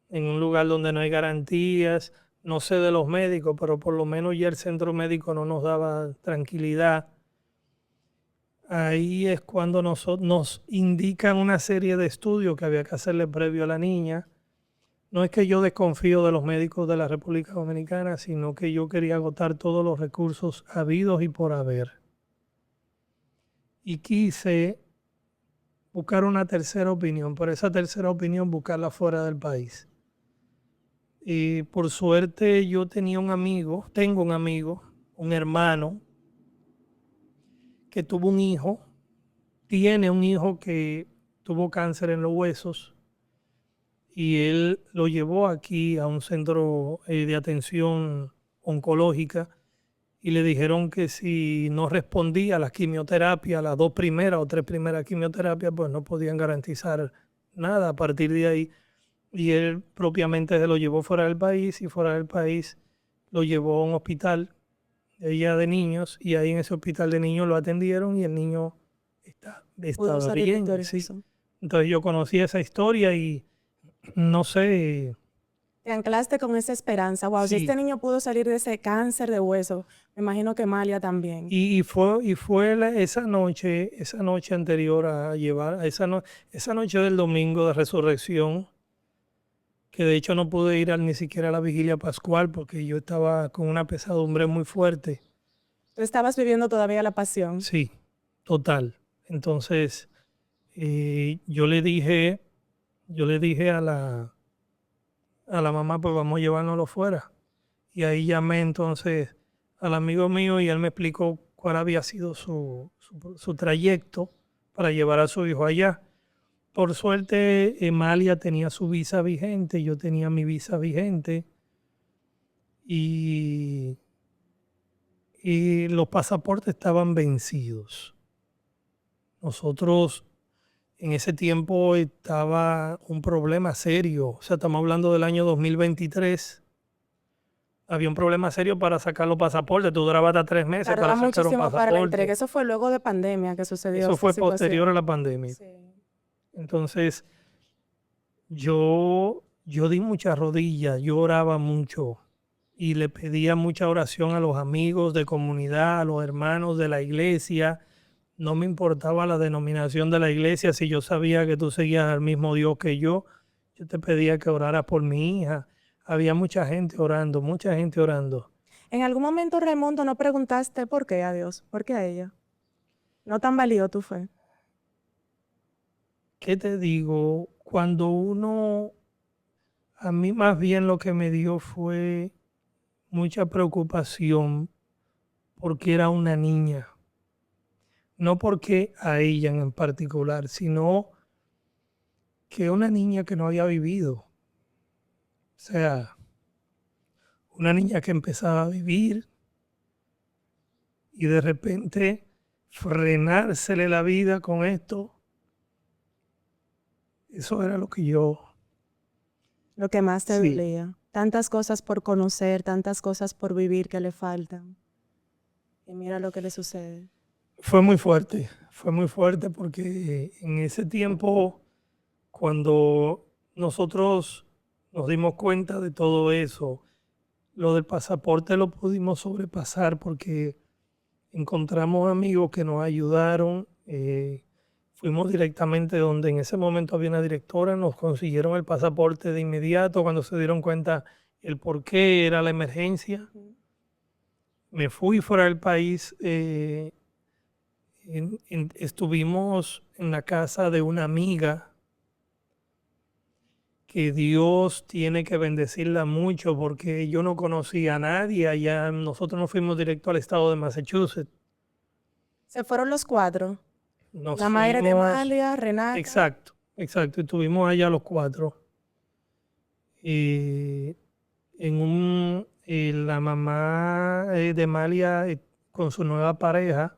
en un lugar donde no hay garantías. No sé de los médicos, pero por lo menos ya el centro médico no nos daba tranquilidad. Ahí es cuando nos indican una serie de estudios que había que hacerle previo a la niña. No es que yo desconfío de los médicos de la República Dominicana, sino que yo quería agotar todos los recursos habidos y por haber. Y quise buscar una tercera opinión, pero esa tercera opinión buscarla fuera del país. Y por suerte yo tengo un amigo, un hermano, que tuvo un hijo, tiene un hijo que tuvo cáncer en los huesos y él lo llevó aquí a un centro de atención oncológica y le dijeron que si no respondía a la quimioterapia, las 2 primeras o 3 primeras quimioterapias, pues no podían garantizar nada a partir de ahí. Y él propiamente se lo llevó fuera del país y fuera del país lo llevó a un hospital ella de niños, y ahí en ese hospital de niños lo atendieron y el niño Pudo estaba salir bien, sí. victorioso. Entonces yo conocí esa historia y no sé, Te anclaste con esa esperanza. Wow, si sí. este niño pudo salir de ese cáncer de hueso, me imagino que Malia también. Y fue esa noche anterior a llevar, esa noche del domingo de resurrección, que de hecho no pude ir ni siquiera a la vigilia pascual porque yo estaba con una pesadumbre muy fuerte. Tú estabas viviendo todavía la pasión. Sí, total. Entonces, yo le dije a la mamá, pues vamos a llevárnoslo fuera. Y ahí llamé entonces al amigo mío y él me explicó cuál había sido su trayecto para llevar a su hijo allá. Por suerte, Emalia tenía su visa vigente, yo tenía mi visa vigente y, y los pasaportes estaban vencidos. Nosotros en ese tiempo estaba un problema serio, o sea, estamos hablando del año 2023. Había un problema serio para sacar los pasaportes. Tú durabas hasta 3 meses Tardaba para sacar un muchísimo para la entrega. pasaporte. Eso fue luego de pandemia que sucedió Eso esa fue posterior a situación. la pandemia. Sí. Entonces, yo di muchas rodillas, yo oraba mucho y le pedía mucha oración a los amigos de comunidad, a los hermanos de la iglesia. No me importaba la denominación de la iglesia, si yo sabía que tú seguías al mismo Dios que yo te pedía que oraras por mi hija. Había mucha gente orando, mucha gente orando. En algún momento, Raimundo, ¿no preguntaste por qué a Dios? ¿Por qué a ella? No tan valió tu fe. ¿Qué te digo? A mí más bien lo que me dio fue mucha preocupación porque era una niña. No porque a ella en particular, sino que una niña que no había vivido. O sea, una niña que empezaba a vivir y de repente frenársele la vida con esto. Eso era lo que yo... Lo que más te Sí, dolía. Tantas cosas por conocer, tantas cosas por vivir que le faltan. Y mira lo que le sucede. fue muy fuerte porque en ese tiempo, cuando nosotros nos dimos cuenta de todo eso, lo del pasaporte lo pudimos sobrepasar porque encontramos amigos que nos ayudaron. Fuimos directamente donde en ese momento había una directora, nos consiguieron el pasaporte de inmediato cuando se dieron cuenta el por qué era la emergencia. Me fui fuera del país. Estuvimos en la casa de una amiga que Dios tiene que bendecirla mucho porque yo no conocía a nadie allá. Nosotros nos fuimos directo al estado de Massachusetts. Se fueron los 4. Nos La madre de fuimos, Malia, Renata. exacto, estuvimos allá los 4. Y la mamá de Malia con su nueva pareja,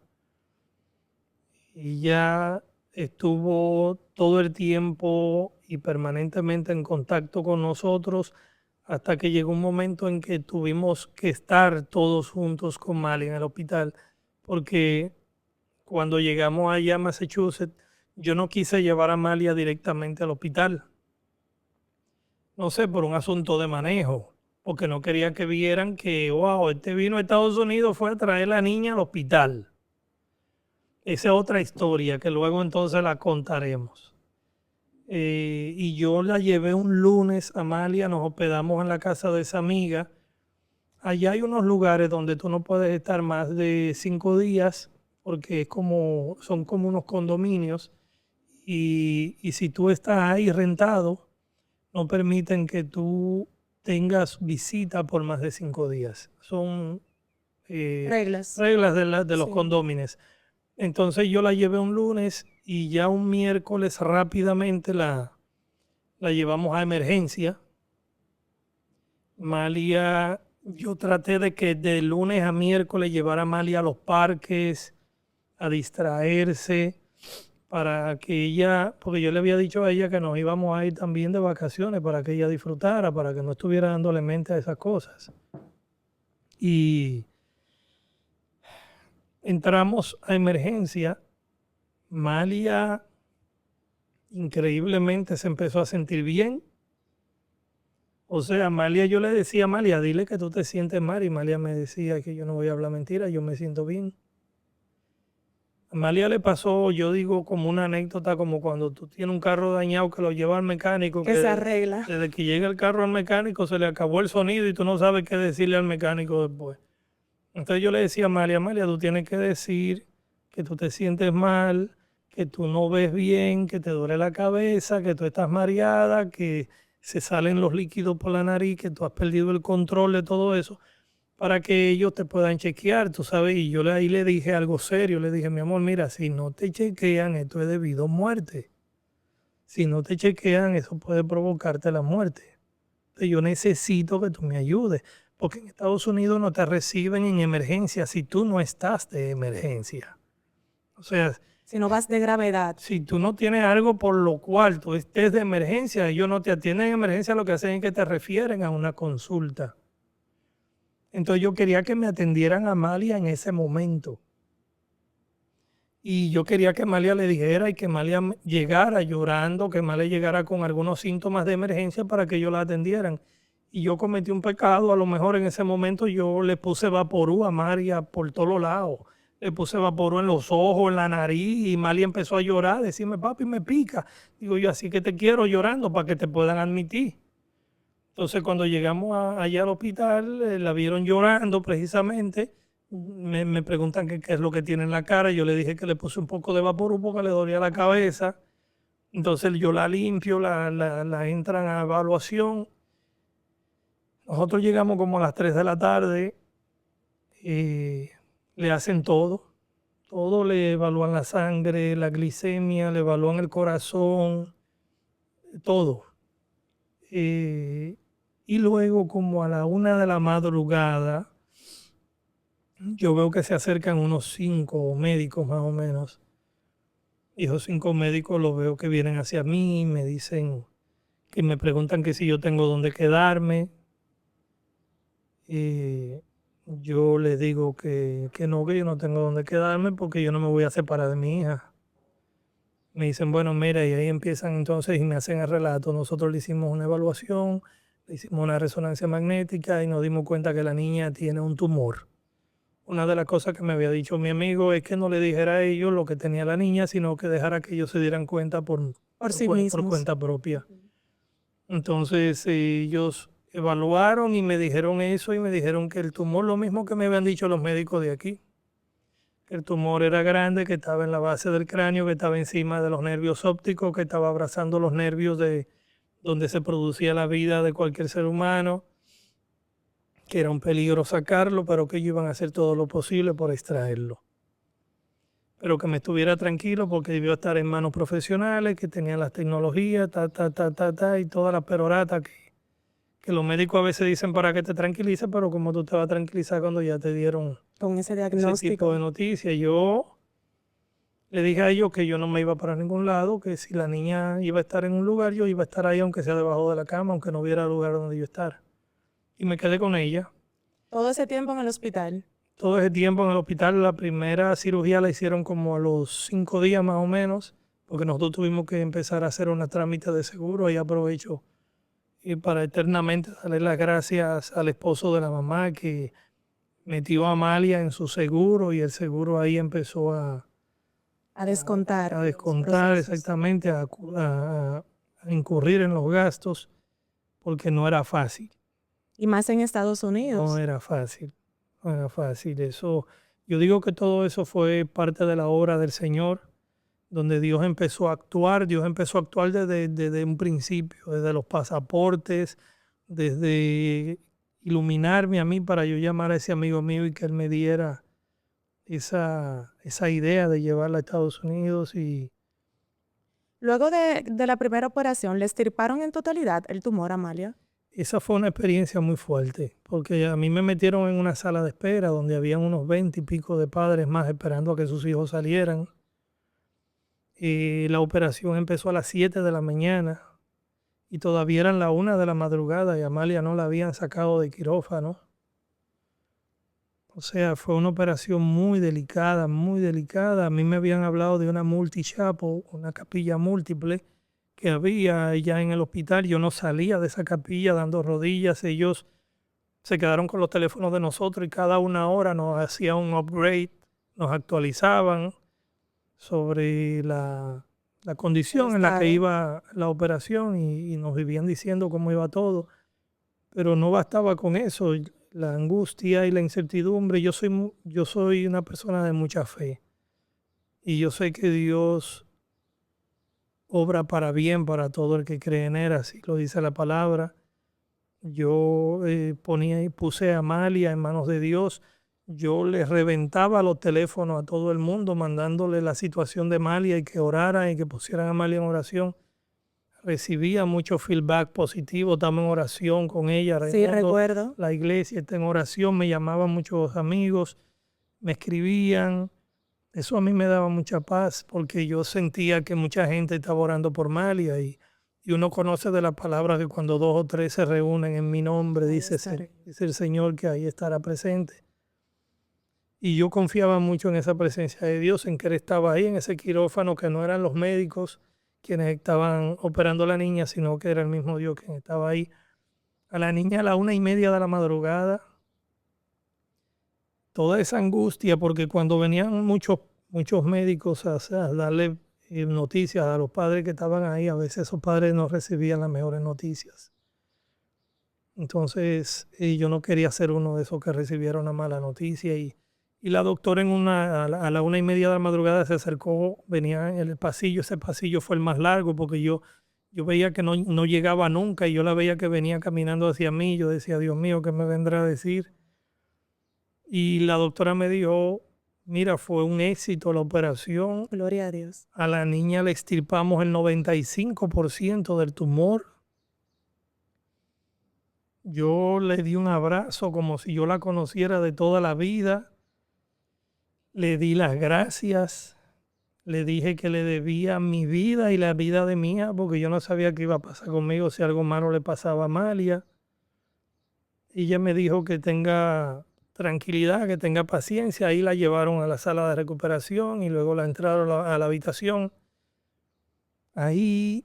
ella estuvo todo el tiempo y permanentemente en contacto con nosotros hasta que llegó un momento en que tuvimos que estar todos juntos con Malia en el hospital, porque cuando llegamos allá a Massachusetts, yo no quise llevar a Malia directamente al hospital. No sé, por un asunto de manejo, porque no quería que vieran que, wow, este vino a Estados Unidos, fue a traer a la niña al hospital. Esa es otra historia que luego entonces la contaremos. Y yo la llevé un lunes a Malia, nos hospedamos en la casa de esa amiga. Allá hay unos lugares donde tú no puedes estar más de 5 días porque son como unos condominios y si tú estás ahí rentado, no permiten que tú tengas visita por más de 5 días. Son Reglas. reglas de los Sí. condóminos. Entonces yo la llevé un lunes y ya un miércoles rápidamente la llevamos a emergencia. Malia, yo traté de que de lunes a miércoles llevara a Malia a los parques, a distraerse, para que ella, porque yo le había dicho a ella que nos íbamos a ir también de vacaciones para que ella disfrutara, para que no estuviera dándole mente a esas cosas. Y entramos a emergencia. Malia increíblemente se empezó a sentir bien. O sea, Malia, yo le decía a Malia, dile que tú te sientes mal. Y Malia me decía que yo no voy a hablar mentira, yo me siento bien. A Malia le pasó, yo digo, como una anécdota, como cuando tú tienes un carro dañado que lo lleva al mecánico, Que se arregla. desde que llega el carro al mecánico se le acabó el sonido y tú no sabes qué decirle al mecánico después. Entonces yo le decía a Malia, Malia, tú tienes que decir que tú te sientes mal, que tú no ves bien, que te duele la cabeza, que tú estás mareada, que se salen los líquidos por la nariz, que tú has perdido el control de todo eso, para que ellos te puedan chequear, tú sabes. Y yo ahí le dije algo serio, le dije, mi amor, mira, si no te chequean, esto es debido a muerte. Si no te chequean, eso puede provocarte la muerte. Entonces yo necesito que tú me ayudes, porque en Estados Unidos no te reciben en emergencia si tú no estás de emergencia. O sea, Si no vas de gravedad. si tú no tienes algo por lo cual tú estés de emergencia, ellos no te atienden en emergencia, lo que hacen es que te refieren a una consulta. Entonces yo quería que me atendieran a Amalia en ese momento. Y yo quería que Amalia le dijera y que Amalia llegara llorando, que Amalia llegara con algunos síntomas de emergencia para que ellos la atendieran. Y yo cometí un pecado, a lo mejor en ese momento yo le puse vaporú a María por todos los lados. Le puse vaporú en los ojos, en la nariz, y María empezó a llorar, decirme, papi, me pica. Digo yo, así que te quiero llorando para que te puedan admitir. Entonces cuando llegamos allá al hospital, la vieron llorando precisamente. Me preguntan qué es lo que tiene en la cara. Yo le dije que le puse un poco de vaporú porque le dolía la cabeza. Entonces yo la limpio, la entran a evaluación. Nosotros llegamos como a las 3 de la tarde, le hacen todo le evalúan la sangre, la glicemia, le evalúan el corazón, todo. Y luego como a la 1 de la madrugada, yo veo que se acercan unos 5 médicos más o menos. Y esos 5 médicos los veo que vienen hacia mí, me dicen, que me preguntan que si yo tengo dónde quedarme. Yo les digo que no, que yo no tengo dónde quedarme porque yo no me voy a separar de mi hija. Me dicen, bueno, mira, y ahí empiezan entonces y me hacen el relato. Nosotros le hicimos una evaluación, le hicimos una resonancia magnética y nos dimos cuenta que la niña tiene un tumor. Una de las cosas que me había dicho mi amigo es que no le dijera a ellos lo que tenía la niña, sino que dejara que ellos se dieran cuenta por Sí mismos. por cuenta propia. Entonces ellos evaluaron y me dijeron eso y me dijeron que el tumor, lo mismo que me habían dicho los médicos de aquí, que el tumor era grande, que estaba en la base del cráneo, que estaba encima de los nervios ópticos, que estaba abrazando los nervios de donde se producía la vida de cualquier ser humano, que era un peligro sacarlo, pero que ellos iban a hacer todo lo posible por extraerlo. Pero que me estuviera tranquilo porque debió estar en manos profesionales, que tenían las tecnologías, y toda la perorata que los médicos a veces dicen para que te tranquilices, pero como tú te vas a tranquilizar cuando ya te dieron Con ese ese diagnóstico. tipo de noticias. Yo le dije a ellos que yo no me iba para ningún lado, que si la niña iba a estar en un lugar, yo iba a estar ahí, aunque sea debajo de la cama, aunque no hubiera lugar donde yo estar. Y me quedé con ella. Todo ese tiempo en el hospital. Todo ese tiempo en el hospital, la primera cirugía la hicieron como a los 5 días más o menos, porque nosotros tuvimos que empezar a hacer una trámite de seguro. Y aprovecho y para eternamente darle las gracias al esposo de la mamá que metió a Amalia en su seguro y el seguro ahí empezó a descontar. a descontar exactamente, a incurrir en los gastos, porque no era fácil. Y más en Estados Unidos. No era fácil, no era fácil. Eso, yo digo que todo eso fue parte de la obra del Señor, donde Dios empezó a actuar. Dios empezó a actuar desde un principio, desde los pasaportes, desde iluminarme a mí para yo llamar a ese amigo mío y que él me diera esa idea de llevarla a Estados Unidos. Y Luego de la primera operación, ¿le extirparon en totalidad el tumor a Amalia? esa fue una experiencia muy fuerte, porque a mí me metieron en una sala de espera donde habían unos 20 y pico de padres más esperando a que sus hijos salieran. Y la operación empezó a las 7 de la mañana y todavía eran la 1 de la madrugada y Amalia no la habían sacado de quirófano. O sea, fue una operación muy delicada, muy delicada. A mí me habían hablado de una multi-chapel, una capilla múltiple que había allá en el hospital. Yo no salía de esa capilla dando rodillas. Ellos se quedaron con los teléfonos de nosotros y cada una hora nos hacían un upgrade, nos actualizaban sobre la condición en la que iba la operación y nos vivían diciendo cómo iba todo. Pero no bastaba con eso, la angustia y la incertidumbre. Yo soy una persona de mucha fe y yo sé que Dios obra para bien para todo el que cree en él, así lo dice la palabra. Yo puse a Amalia en manos de Dios. Yo le reventaba los teléfonos a todo el mundo mandándole la situación de Amalia y que oraran y que pusieran a Amalia en oración. Recibía mucho feedback positivo, estamos en oración con ella. Sí, recuerdo. La iglesia está en oración, me llamaban muchos amigos, me escribían. Eso a mí me daba mucha paz porque yo sentía que mucha gente estaba orando por Amalia y uno conoce de la palabra que cuando 2 o 3 se reúnen en mi nombre, dice el Señor que ahí estará presente. Y yo confiaba mucho en esa presencia de Dios, en que Él estaba ahí en ese quirófano, que no eran los médicos quienes estaban operando a la niña, sino que era el mismo Dios quien estaba ahí. A la niña a la 1:30 de la madrugada, toda esa angustia, porque cuando venían muchos médicos a darle noticias a los padres que estaban ahí, a veces esos padres no recibían las mejores noticias. Entonces, yo no quería ser uno de esos que recibiera una mala noticia y la doctora a la 1:30 de la madrugada se acercó, venía en el pasillo. Ese pasillo fue el más largo porque yo veía que no llegaba nunca y yo la veía que venía caminando hacia mí. Yo decía, Dios mío, ¿qué me vendrá a decir? Y la doctora me dijo, mira, fue un éxito la operación. Gloria a Dios. A la niña le extirpamos el 95% del tumor. Yo le di un abrazo como si yo la conociera de toda la vida. Le di las gracias. Le dije que le debía mi vida y la vida de mía porque yo no sabía qué iba a pasar conmigo si algo malo le pasaba a Amalia. Y ella me dijo que tenga tranquilidad, que tenga paciencia. Ahí la llevaron a la sala de recuperación y luego la entraron a la habitación. Ahí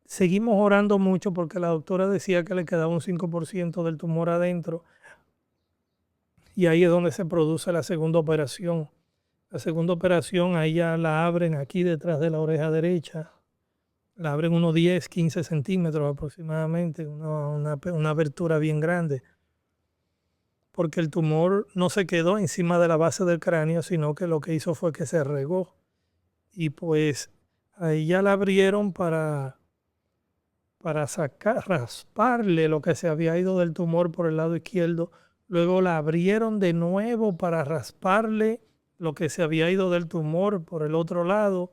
seguimos orando mucho porque la doctora decía que le quedaba un 5% del tumor adentro. Y ahí es donde se produce la segunda operación. La segunda operación, ahí ya la abren aquí detrás de la oreja derecha. La abren unos 10, 15 centímetros aproximadamente, una abertura bien grande. Porque el tumor no se quedó encima de la base del cráneo, sino que lo que hizo fue que se regó. Y pues ahí ya la abrieron para rasparle lo que se había ido del tumor por el lado izquierdo. Luego la abrieron de nuevo para rasparle lo que se había ido del tumor por el otro lado.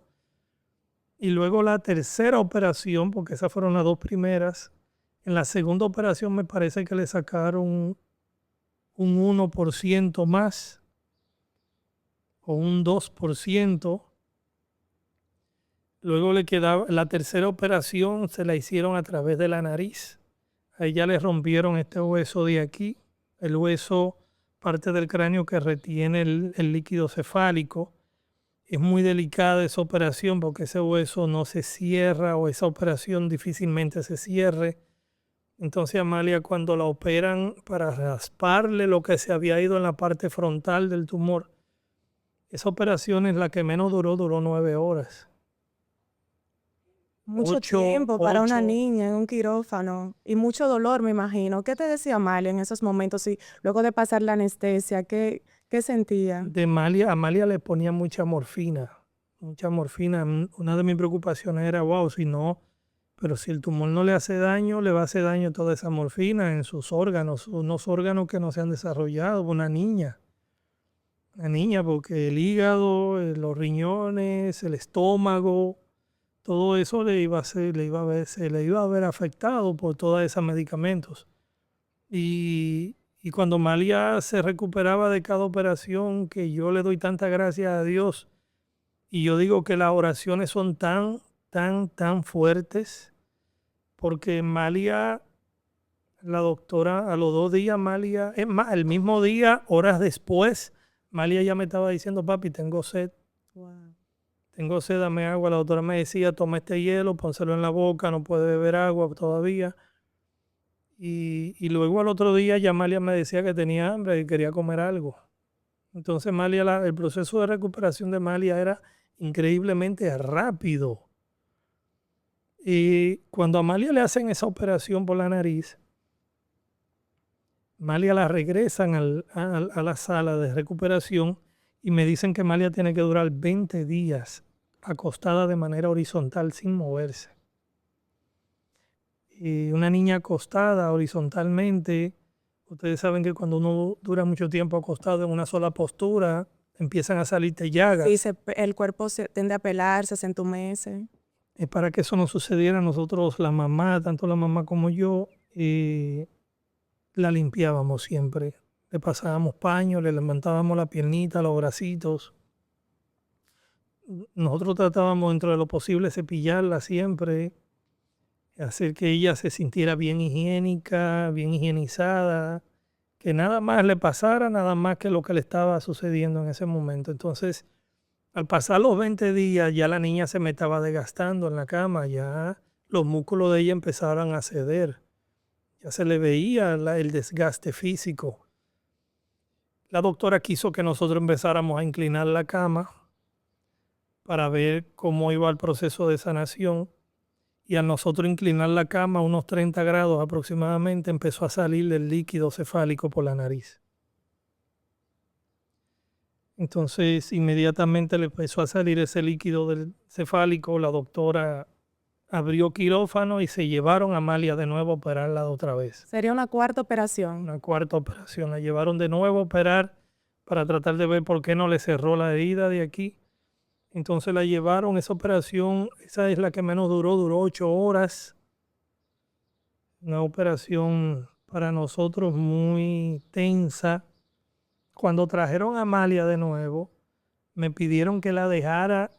Y luego la tercera operación, porque esas fueron las 2 primeras. En la segunda operación me parece que le sacaron un 1% más o un 2%. Luego le quedaba la tercera operación, se la hicieron a través de la nariz. A ella le rompieron este hueso de aquí, el hueso, parte del cráneo que retiene el líquido cefálico. Es muy delicada esa operación porque ese hueso no se cierra o esa operación difícilmente se cierre. Entonces Amalia, cuando la operan para rasparle lo que se había ido en la parte frontal del tumor, esa operación es la que menos duró 9 horas. Mucho tiempo para una niña en un quirófano y mucho dolor, me imagino. ¿Qué te decía Amalia en esos momentos? Y luego de pasar la anestesia, ¿qué sentía? Amalia le ponía mucha morfina. Una de mis preocupaciones era, wow, pero si el tumor no le hace daño, le va a hacer daño toda esa morfina en sus órganos, unos órganos que no se han desarrollado. Una niña, porque el hígado, los riñones, el estómago, todo eso se le iba a ver afectado por todos esos medicamentos. Y cuando Amalia se recuperaba de cada operación, que yo le doy tanta gracias a Dios, y yo digo que las oraciones son tan fuertes, porque Amalia La doctora, a los 2 días, Malia, es más, el mismo día, horas después, Malia ya me estaba diciendo, papi, Wow. tengo sed, dame agua. La doctora me decía, toma este hielo, pónselo en la boca, no puede beber agua todavía. Y luego al otro día ya Malia me decía que tenía hambre y quería comer algo. Entonces Malia, el proceso de recuperación de Malia era increíblemente rápido. Y cuando a Malia le hacen esa operación por la nariz, Malia la regresan a la sala de recuperación y me dicen que Malia tiene que durar 20 días acostada de manera horizontal sin moverse. Y una niña acostada horizontalmente, ustedes saben que cuando uno dura mucho tiempo acostado en una sola postura, empiezan a salirte llagas. Sí, el cuerpo se tiende a pelarse, se entumece. Para que eso no sucediera, nosotros, la mamá, tanto la mamá como yo, la limpiábamos siempre. Le pasábamos paño, le levantábamos la piernita, los bracitos. Nosotros tratábamos dentro de lo posible cepillarla siempre, hacer que ella se sintiera bien higiénica, bien higienizada, que nada más le pasara, nada más que lo que le estaba sucediendo en ese momento. Entonces, al pasar los 20 días, ya la niña se me estaba desgastando en la cama, ya los músculos de ella empezaron a ceder, ya se le veía el desgaste físico. La doctora quiso que nosotros empezáramos a inclinar la cama para ver cómo iba el proceso de sanación. Y al nosotros inclinar la cama a unos 30 grados aproximadamente, empezó a salir el líquido cefálico por la nariz. Entonces, inmediatamente le empezó a salir ese líquido del cefálico. La doctora abrió quirófano y se llevaron a Amalia de nuevo a operarla otra vez. Sería una cuarta operación. Una cuarta operación. La llevaron de nuevo a operar para tratar de ver por qué no le cerró la herida de aquí. Entonces la llevaron, esa operación, esa es la que menos duró 8 horas. Una operación para nosotros muy tensa. Cuando trajeron a Amalia de nuevo, me pidieron que la dejara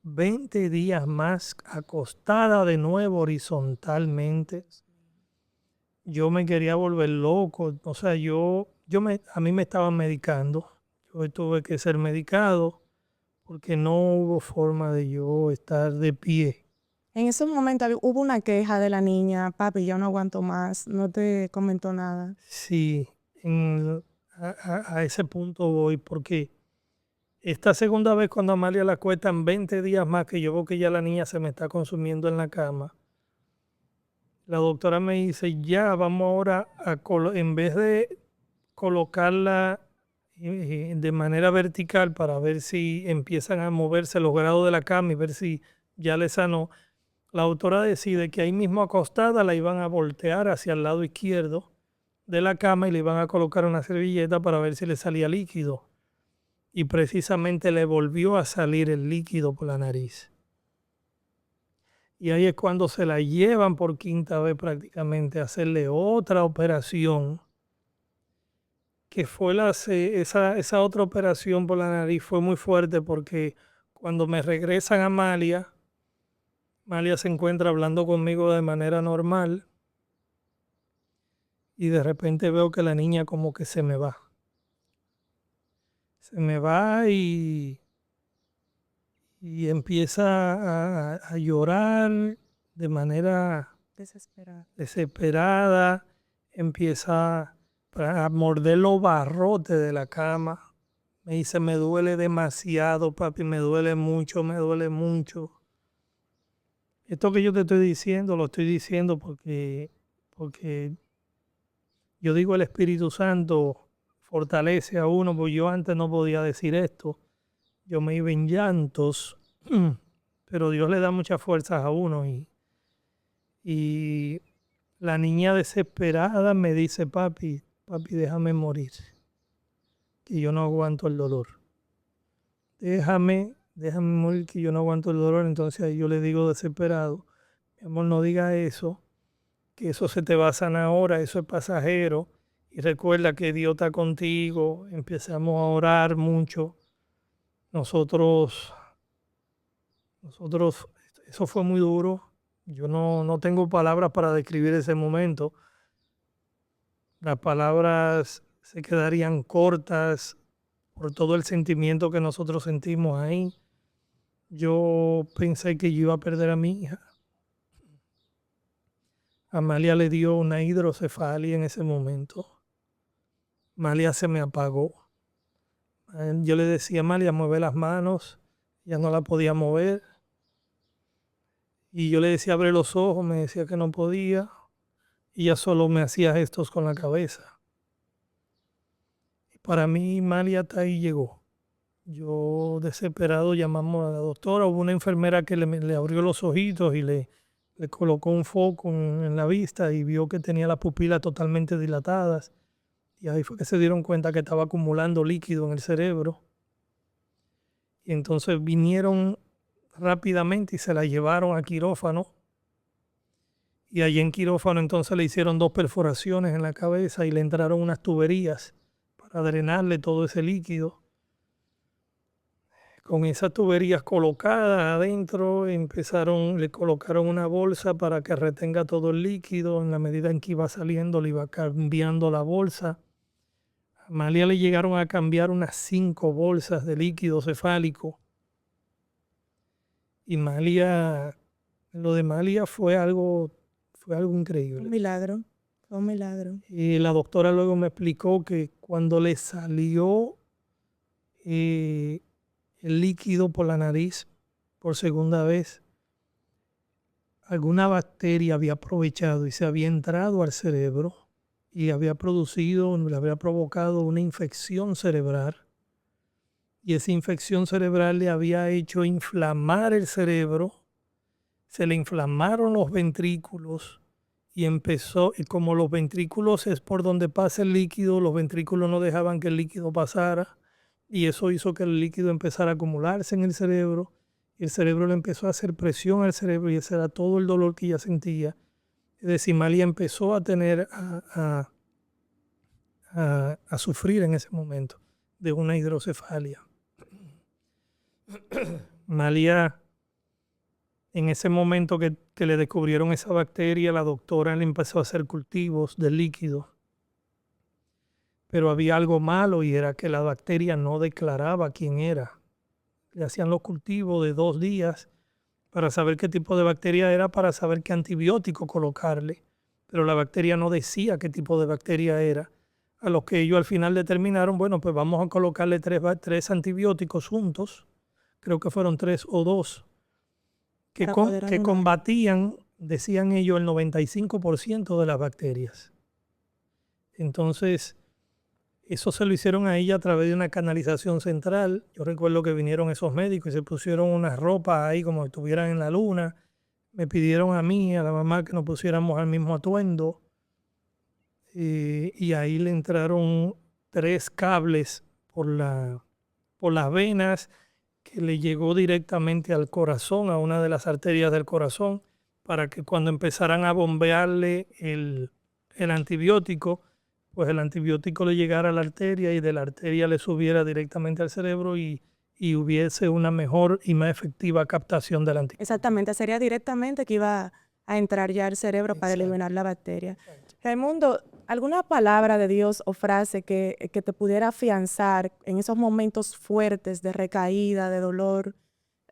20 días más acostada de nuevo horizontalmente. Yo me quería volver loco. O sea, a mí me estaban medicando. Yo tuve que ser medicado porque no hubo forma de yo estar de pie. En ese momento hubo una queja de la niña, papi, yo no aguanto más, no te comentó nada. Sí, a ese punto voy porque esta segunda vez cuando a Amalia la cuestan 20 días más que yo veo que ya la niña se me está consumiendo en la cama, la doctora me dice, ya vamos ahora en vez de colocarla de manera vertical para ver si empiezan a moverse los grados de la cama y ver si ya le sanó, la doctora decide que ahí mismo acostada la iban a voltear hacia el lado izquierdo de la cama y le iban a colocar una servilleta para ver si le salía líquido. Y precisamente le volvió a salir el líquido por la nariz. Y ahí es cuando se la llevan por quinta vez prácticamente a hacerle otra operación, que fue esa otra operación por la nariz fue muy fuerte porque cuando me regresan a Amalia, Amalia se encuentra hablando conmigo de manera normal y de repente veo que la niña como que se me va. Se me va y empieza a llorar de manera desesperada, empieza a morder los barrotes de la cama. Me dice, me duele demasiado, papi, me duele mucho, me duele mucho. Esto que yo te estoy diciendo, lo estoy diciendo porque yo digo el Espíritu Santo fortalece a uno, porque yo antes no podía decir esto. Yo me iba en llantos, pero Dios le da muchas fuerzas a uno y la niña desesperada me dice, papi, déjame morir, que yo no aguanto el dolor. Déjame morir, que yo no aguanto el dolor. Entonces ahí yo le digo desesperado, mi amor, no diga eso, que eso se te va a sanar ahora, eso es pasajero. Y recuerda que Dios está contigo. Empezamos a orar mucho. Nosotros, eso fue muy duro. Yo no tengo palabras para describir ese momento, Las palabras se quedarían cortas por todo el sentimiento que nosotros sentimos ahí. Yo pensé que yo iba a perder a mi hija. Amalia le dio una hidrocefalia en ese momento. Amalia se me apagó. Yo le decía a Amalia, mueve las manos. Ya no la podía mover. Y yo le decía, abre los ojos. Me decía que no podía. Y ella solo me hacía gestos con la cabeza. Y para mí, Amalia hasta ahí llegó. Yo desesperado llamamos a la doctora. Hubo una enfermera que le abrió los ojitos y le colocó un foco en la vista y vio que tenía las pupilas totalmente dilatadas. Y ahí fue que se dieron cuenta que estaba acumulando líquido en el cerebro. Y entonces vinieron rápidamente y se la llevaron a quirófano. Y allí en quirófano entonces le hicieron 2 perforaciones en la cabeza y le entraron unas tuberías para drenarle todo ese líquido. Con esas tuberías colocadas adentro, le colocaron una bolsa para que retenga todo el líquido. En la medida en que iba saliendo, le iba cambiando la bolsa. A Amalia le llegaron a cambiar unas 5 bolsas de líquido cefálico. Y lo de Amalia fue algo increíble. Un milagro, fue un milagro. Y la doctora luego me explicó que cuando le salió el líquido por la nariz por segunda vez, alguna bacteria había aprovechado y se había entrado al cerebro y le había provocado una infección cerebral. Y esa infección cerebral le había hecho inflamar el cerebro, se le inflamaron los ventrículos y como los ventrículos es por donde pasa el líquido, los ventrículos no dejaban que el líquido pasara y eso hizo que el líquido empezara a acumularse en el cerebro y el cerebro le empezó a hacer presión al cerebro y ese era todo el dolor que ella sentía. Es decir, Amalia empezó a tener a sufrir en ese momento de una hidrocefalia. Amalia, en ese momento que le descubrieron esa bacteria, la doctora le empezó a hacer cultivos de líquido. Pero había algo malo y era que la bacteria no declaraba quién era. Le hacían los cultivos de 2 días para saber qué tipo de bacteria era, para saber qué antibiótico colocarle. Pero la bacteria no decía qué tipo de bacteria era. A los que ellos al final determinaron, bueno, pues vamos a colocarle 3 antibióticos juntos. Creo que fueron 3 o 2. Que combatían, decían ellos, el 95% de las bacterias. Entonces, eso se lo hicieron a ella a través de una canalización central. Yo recuerdo que vinieron esos médicos y se pusieron unas ropas ahí como si estuvieran en la luna. Me pidieron a mí, a la mamá, que nos pusiéramos al mismo atuendo. Y ahí le entraron 3 cables por las venas, que le llegó directamente al corazón, a una de las arterias del corazón, para que cuando empezaran a bombearle el antibiótico, pues el antibiótico le llegara a la arteria y de la arteria le subiera directamente al cerebro y hubiese una mejor y más efectiva captación del antibiótico. Exactamente, sería directamente que iba a entrar ya al cerebro para eliminar la bacteria. Exacto. Raimundo, ¿alguna palabra de Dios o frase que te pudiera afianzar en esos momentos fuertes de recaída, de dolor,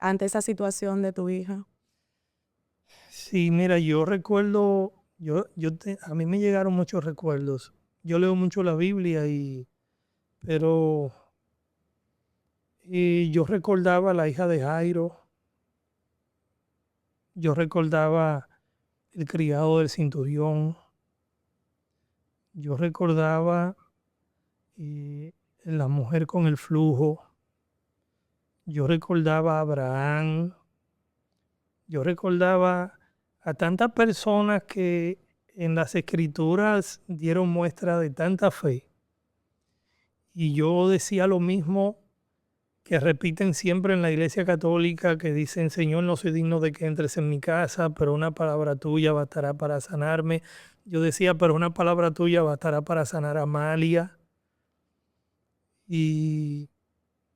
ante esa situación de tu hija? Sí, mira, yo recuerdo, a mí me llegaron muchos recuerdos. Yo leo mucho la Biblia, pero yo recordaba a la hija de Jairo. Yo recordaba el criado del centurión. Yo recordaba la mujer con el flujo. Yo recordaba a Abraham. Yo recordaba a tantas personas que en las escrituras dieron muestra de tanta fe. Y yo decía lo mismo que repiten siempre en la Iglesia Católica, que dicen: Señor, no soy digno de que entres en mi casa, pero una palabra tuya bastará para sanarme. Yo decía, pero una palabra tuya bastará para sanar a Amalia. Y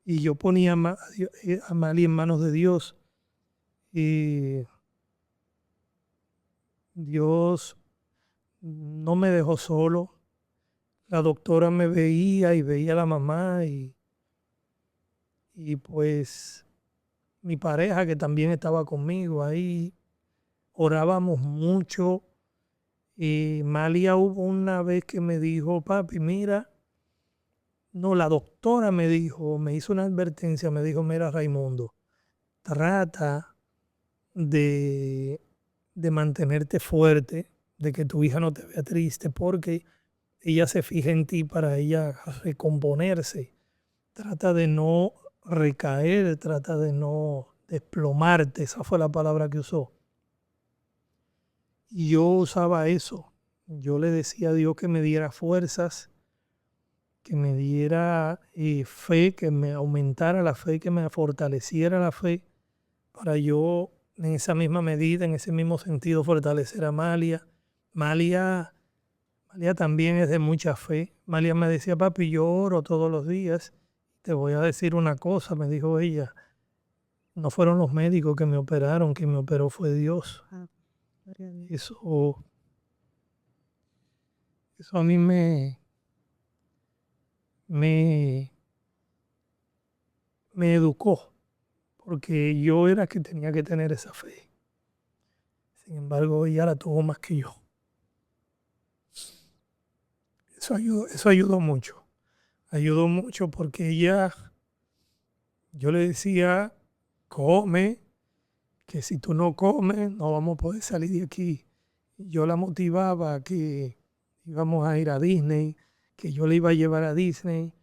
yo ponía a Amalia en manos de Dios. Y Dios no me dejó solo. la doctora me veía y veía a la mamá y pues mi pareja que también estaba conmigo ahí, orábamos mucho. Y Malia hubo una vez que me dijo, papi, mira, no, la doctora me dijo, me hizo una advertencia, me dijo, mira, Raimundo, trata de, de mantenerte fuerte, de que tu hija no te vea triste, porque ella se fija en ti para ella recomponerse. Trata de no recaer, trata de no desplomarte, esa fue la palabra que usó. Y yo usaba eso. Yo le decía a Dios que me diera fuerzas, que me diera fe, que me aumentara la fe, que me fortaleciera la fe, para yo en esa misma medida, en ese mismo sentido, fortalecer a Malia. Malia también es de mucha fe. Malia me decía, papi, yo oro todos los días. Te voy a decir una cosa, me dijo ella. No fueron los médicos que me operaron, quien me operó fue Dios. Eso a mí me educó, porque yo era que tenía que tener esa fe. Sin embargo, ella la tuvo más que yo. Eso ayudó mucho. Ayudó mucho porque yo le decía, come, que si tú no comes, no vamos a poder salir de aquí. Yo la motivaba a que íbamos a ir a Disney, que yo le iba a llevar a Disney,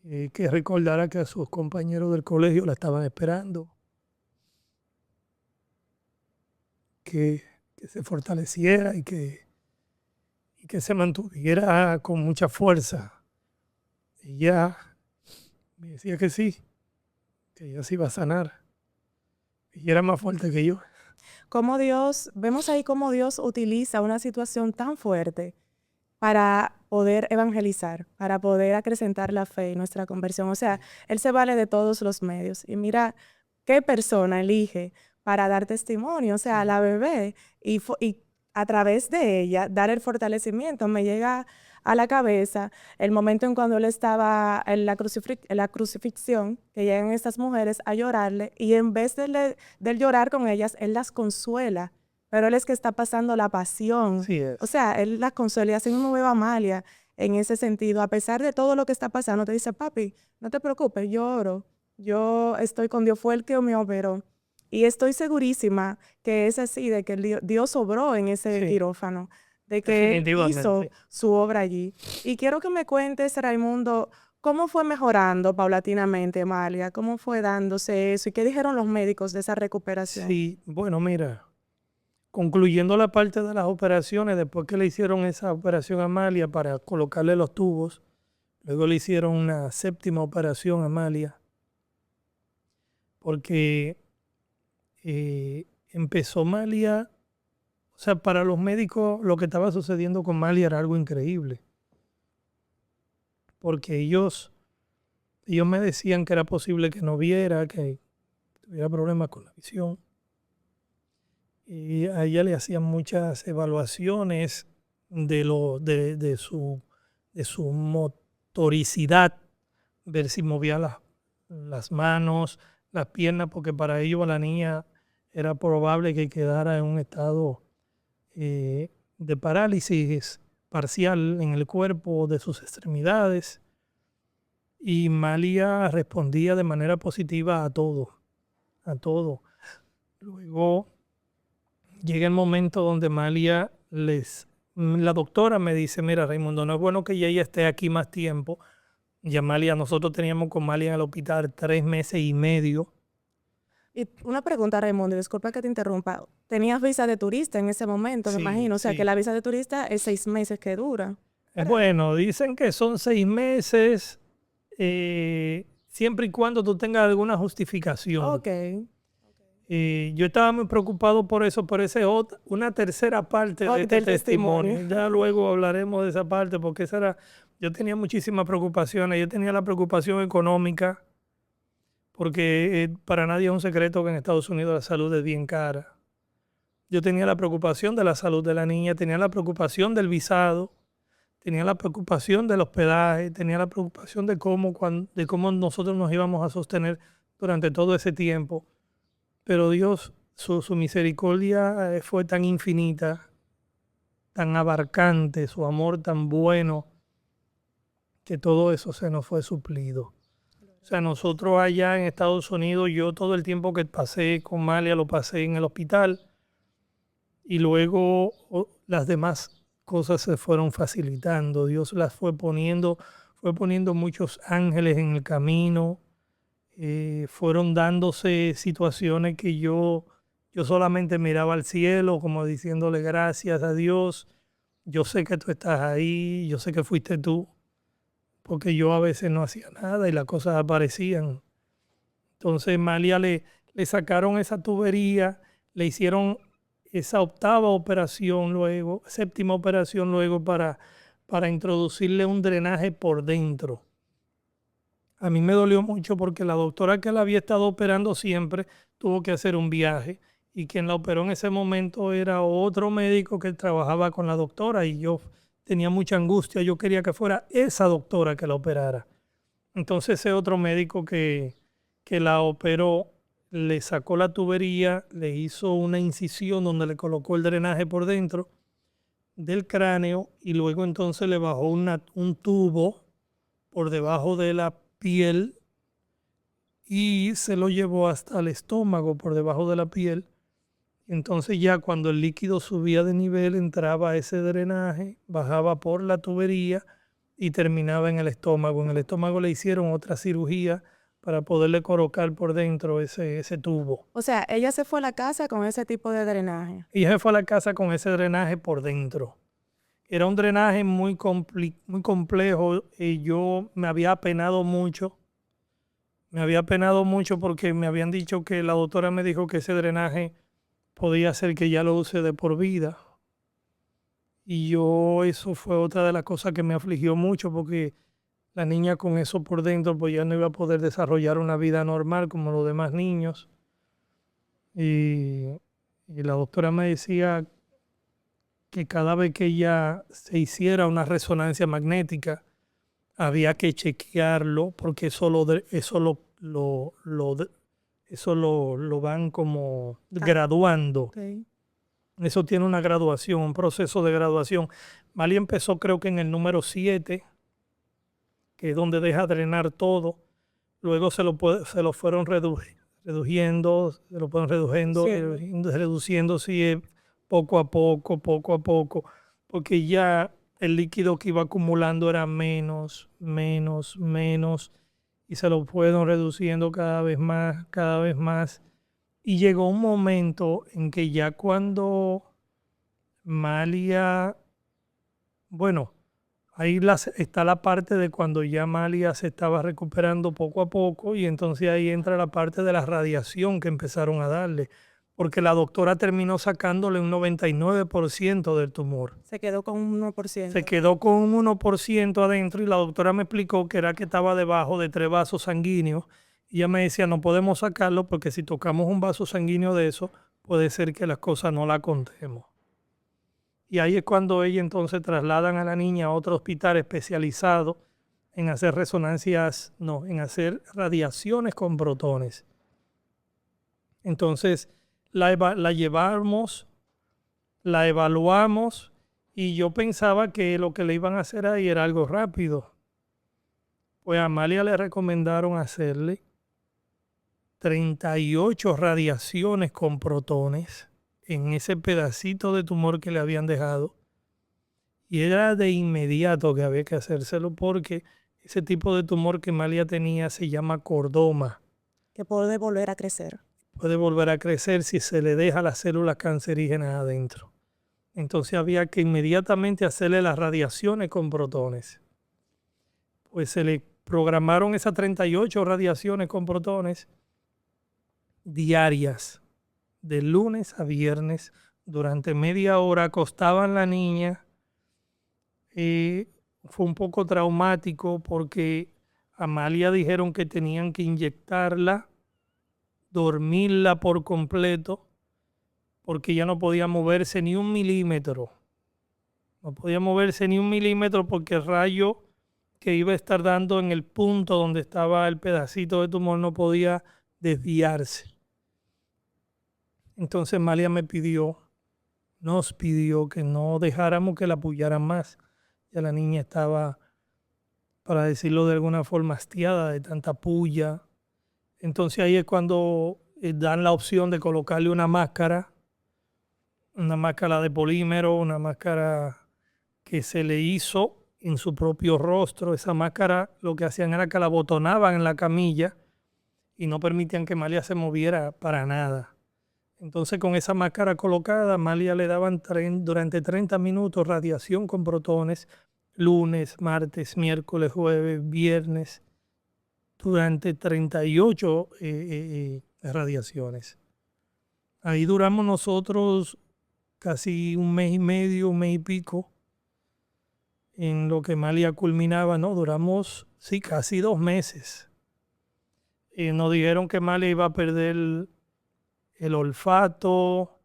que recordara que a sus compañeros del colegio la estaban esperando, que se fortaleciera y que se mantuviera con mucha fuerza. Ella me decía que sí, que ella se iba a sanar. Y era más fuerte que yo. Vemos ahí cómo Dios utiliza una situación tan fuerte para poder evangelizar, para poder acrecentar la fe y nuestra conversión. O sea, Él se vale de todos los medios. Y mira qué persona elige para dar testimonio, o sea, la bebé, y a través de ella dar el fortalecimiento. Me llega a la cabeza el momento en cuando él estaba en la crucifixión, que llegan estas mujeres a llorarle, y en vez de llorar con ellas, él las consuela. Pero él es que está pasando la pasión. Sí es. O sea, él las consuela y así mismo veo a Amalia en ese sentido. A pesar de todo lo que está pasando, te dice, papi, no te preocupes, yo oro. Yo estoy con Dios, fue el que me operó. Y estoy segurísima que es así, de que Dios obró en ese quirófano, de que Él hizo su obra allí. Y quiero que me cuentes, Raimundo, ¿cómo fue mejorando paulatinamente, Amalia? ¿Cómo fue dándose eso? ¿Y qué dijeron los médicos de esa recuperación? Sí, bueno, mira, concluyendo la parte de las operaciones, después que le hicieron esa operación a Amalia para colocarle los tubos, luego le hicieron una séptima operación a Amalia, porque empezó Amalia, o sea, para los médicos lo que estaba sucediendo con Amalia era algo increíble, porque ellos me decían que era posible que no viera, que tuviera problemas con la visión. Y a ella le hacían muchas evaluaciones de su motoricidad, ver si movía las manos, las piernas, porque para ello la niña era probable que quedara en un estado de parálisis parcial en el cuerpo de sus extremidades. Y Malia respondía de manera positiva a todo. Luego llega el momento donde Malia la doctora me dice, mira, Raimundo, no es bueno que ella esté aquí más tiempo. Ya Malia, nosotros teníamos con Malia en el hospital 3 meses y medio. Y una pregunta, Raimundo, disculpa que te interrumpa. ¿Tenías visa de turista en ese momento, me imagino? O sea, que la visa de turista es 6 meses que dura. Bueno, dicen que son 6 meses, siempre y cuando tú tengas alguna justificación. Ok. Yo estaba muy preocupado por eso, pero esa es una tercera parte de este testimonio. Ya luego hablaremos de esa parte, porque yo tenía muchísimas preocupaciones. Yo tenía la preocupación económica, porque para nadie es un secreto que en Estados Unidos la salud es bien cara. Yo tenía la preocupación de la salud de la niña, tenía la preocupación del visado, tenía la preocupación del hospedaje, tenía la preocupación de cómo nosotros nos íbamos a sostener durante todo ese tiempo. Pero Dios, su misericordia fue tan infinita, tan abarcante, su amor tan bueno, que todo eso se nos fue suplido. O sea, nosotros allá en Estados Unidos, yo todo el tiempo que pasé con Malia lo pasé en el hospital y luego las demás cosas se fueron facilitando. Dios las fue poniendo muchos ángeles en el camino. Fueron dándose situaciones que yo solamente miraba al cielo como diciéndole gracias a Dios. Yo sé que tú estás ahí, yo sé que fuiste tú, porque yo a veces no hacía nada y las cosas aparecían. Entonces Malia le sacaron esa tubería, le hicieron esa séptima operación luego para introducirle un drenaje por dentro. A mí me dolió mucho porque la doctora que la había estado operando siempre tuvo que hacer un viaje y quien la operó en ese momento era otro médico que trabajaba con la doctora y yo tenía mucha angustia. Yo quería que fuera esa doctora que la operara. Entonces ese otro médico que la operó le sacó la tubería, le hizo una incisión donde le colocó el drenaje por dentro del cráneo y luego entonces le bajó un tubo por debajo de la piel y se lo llevó hasta el estómago por debajo de la piel. Entonces ya cuando el líquido subía de nivel entraba a ese drenaje, bajaba por la tubería y terminaba en el estómago. En el estómago le hicieron otra cirugía para poderle colocar por dentro ese tubo. O sea, ella se fue a la casa con ese tipo de drenaje. Y ella fue a la casa con ese drenaje por dentro. Era un drenaje muy complejo y yo me había apenado mucho. Me había apenado mucho porque me habían dicho que la doctora me dijo que ese drenaje podía ser que ya lo use de por vida. Y eso fue otra de las cosas que me afligió mucho porque la niña con eso por dentro pues ya no iba a poder desarrollar una vida normal como los demás niños. Y la doctora me decía que cada vez que ella se hiciera una resonancia magnética había que chequearlo porque eso lo van como graduando. Okay. Eso tiene una graduación, un proceso de graduación. Malia empezó creo que en el número 7, que es donde deja drenar todo. Luego se lo fueron reduciendo, reduciendo, sí, poco a poco, porque ya el líquido que iba acumulando era menos, y se lo fueron reduciendo cada vez más. Y llegó un momento en que ya cuando Malia, bueno, ahí está la parte de cuando ya Malia se estaba recuperando poco a poco y entonces ahí entra la parte de la radiación que empezaron a darle, porque la doctora terminó sacándole un 99% del tumor. Se quedó con un 1%. Se quedó con un 1% adentro y la doctora me explicó que era que estaba debajo de 3 vasos sanguíneos. Y ella me decía, no podemos sacarlo porque si tocamos un vaso sanguíneo de eso, puede ser que las cosas no las contemos. Y ahí es cuando ella entonces trasladan a la niña a otro hospital especializado en hacer en hacer radiaciones con protones. Entonces la llevamos, la evaluamos y yo pensaba que lo que le iban a hacer ahí era algo rápido. Pues a Amalia le recomendaron hacerle 38 radiaciones con protones en ese pedacito de tumor que le habían dejado. Y era de inmediato que había que hacérselo porque ese tipo de tumor que Amalia tenía se llama cordoma. Que puede volver a crecer. Puede volver a crecer si se le deja las células cancerígenas adentro. Entonces había que inmediatamente hacerle las radiaciones con protones. Pues se le programaron esas 38 radiaciones con protones diarias, de lunes a viernes, durante media hora. Acostaban la niña. Fue un poco traumático porque a Amalia dijeron que tenían que inyectarla, dormirla por completo, porque ella no podía moverse ni 1 milímetro. No podía moverse ni un milímetro porque el rayo que iba a estar dando en el punto donde estaba el pedacito de tumor no podía desviarse. Entonces Malia nos pidió que no dejáramos que la apoyaran más. Ya la niña estaba, para decirlo de alguna forma, hastiada de tanta puya. Entonces ahí es cuando dan la opción de colocarle una máscara de polímero, una máscara que se le hizo en su propio rostro. Esa máscara lo que hacían era que la abotonaban en la camilla y no permitían que Malia se moviera para nada. Entonces con esa máscara colocada, a Malia le daban durante 30 minutos radiación con protones, lunes, martes, miércoles, jueves, viernes, durante 38 radiaciones. Ahí duramos nosotros casi un mes y medio, un mes y pico, en lo que Malia culminaba, ¿no? Duramos, sí, casi 2 meses. Nos dijeron que Malia iba a perder el olfato,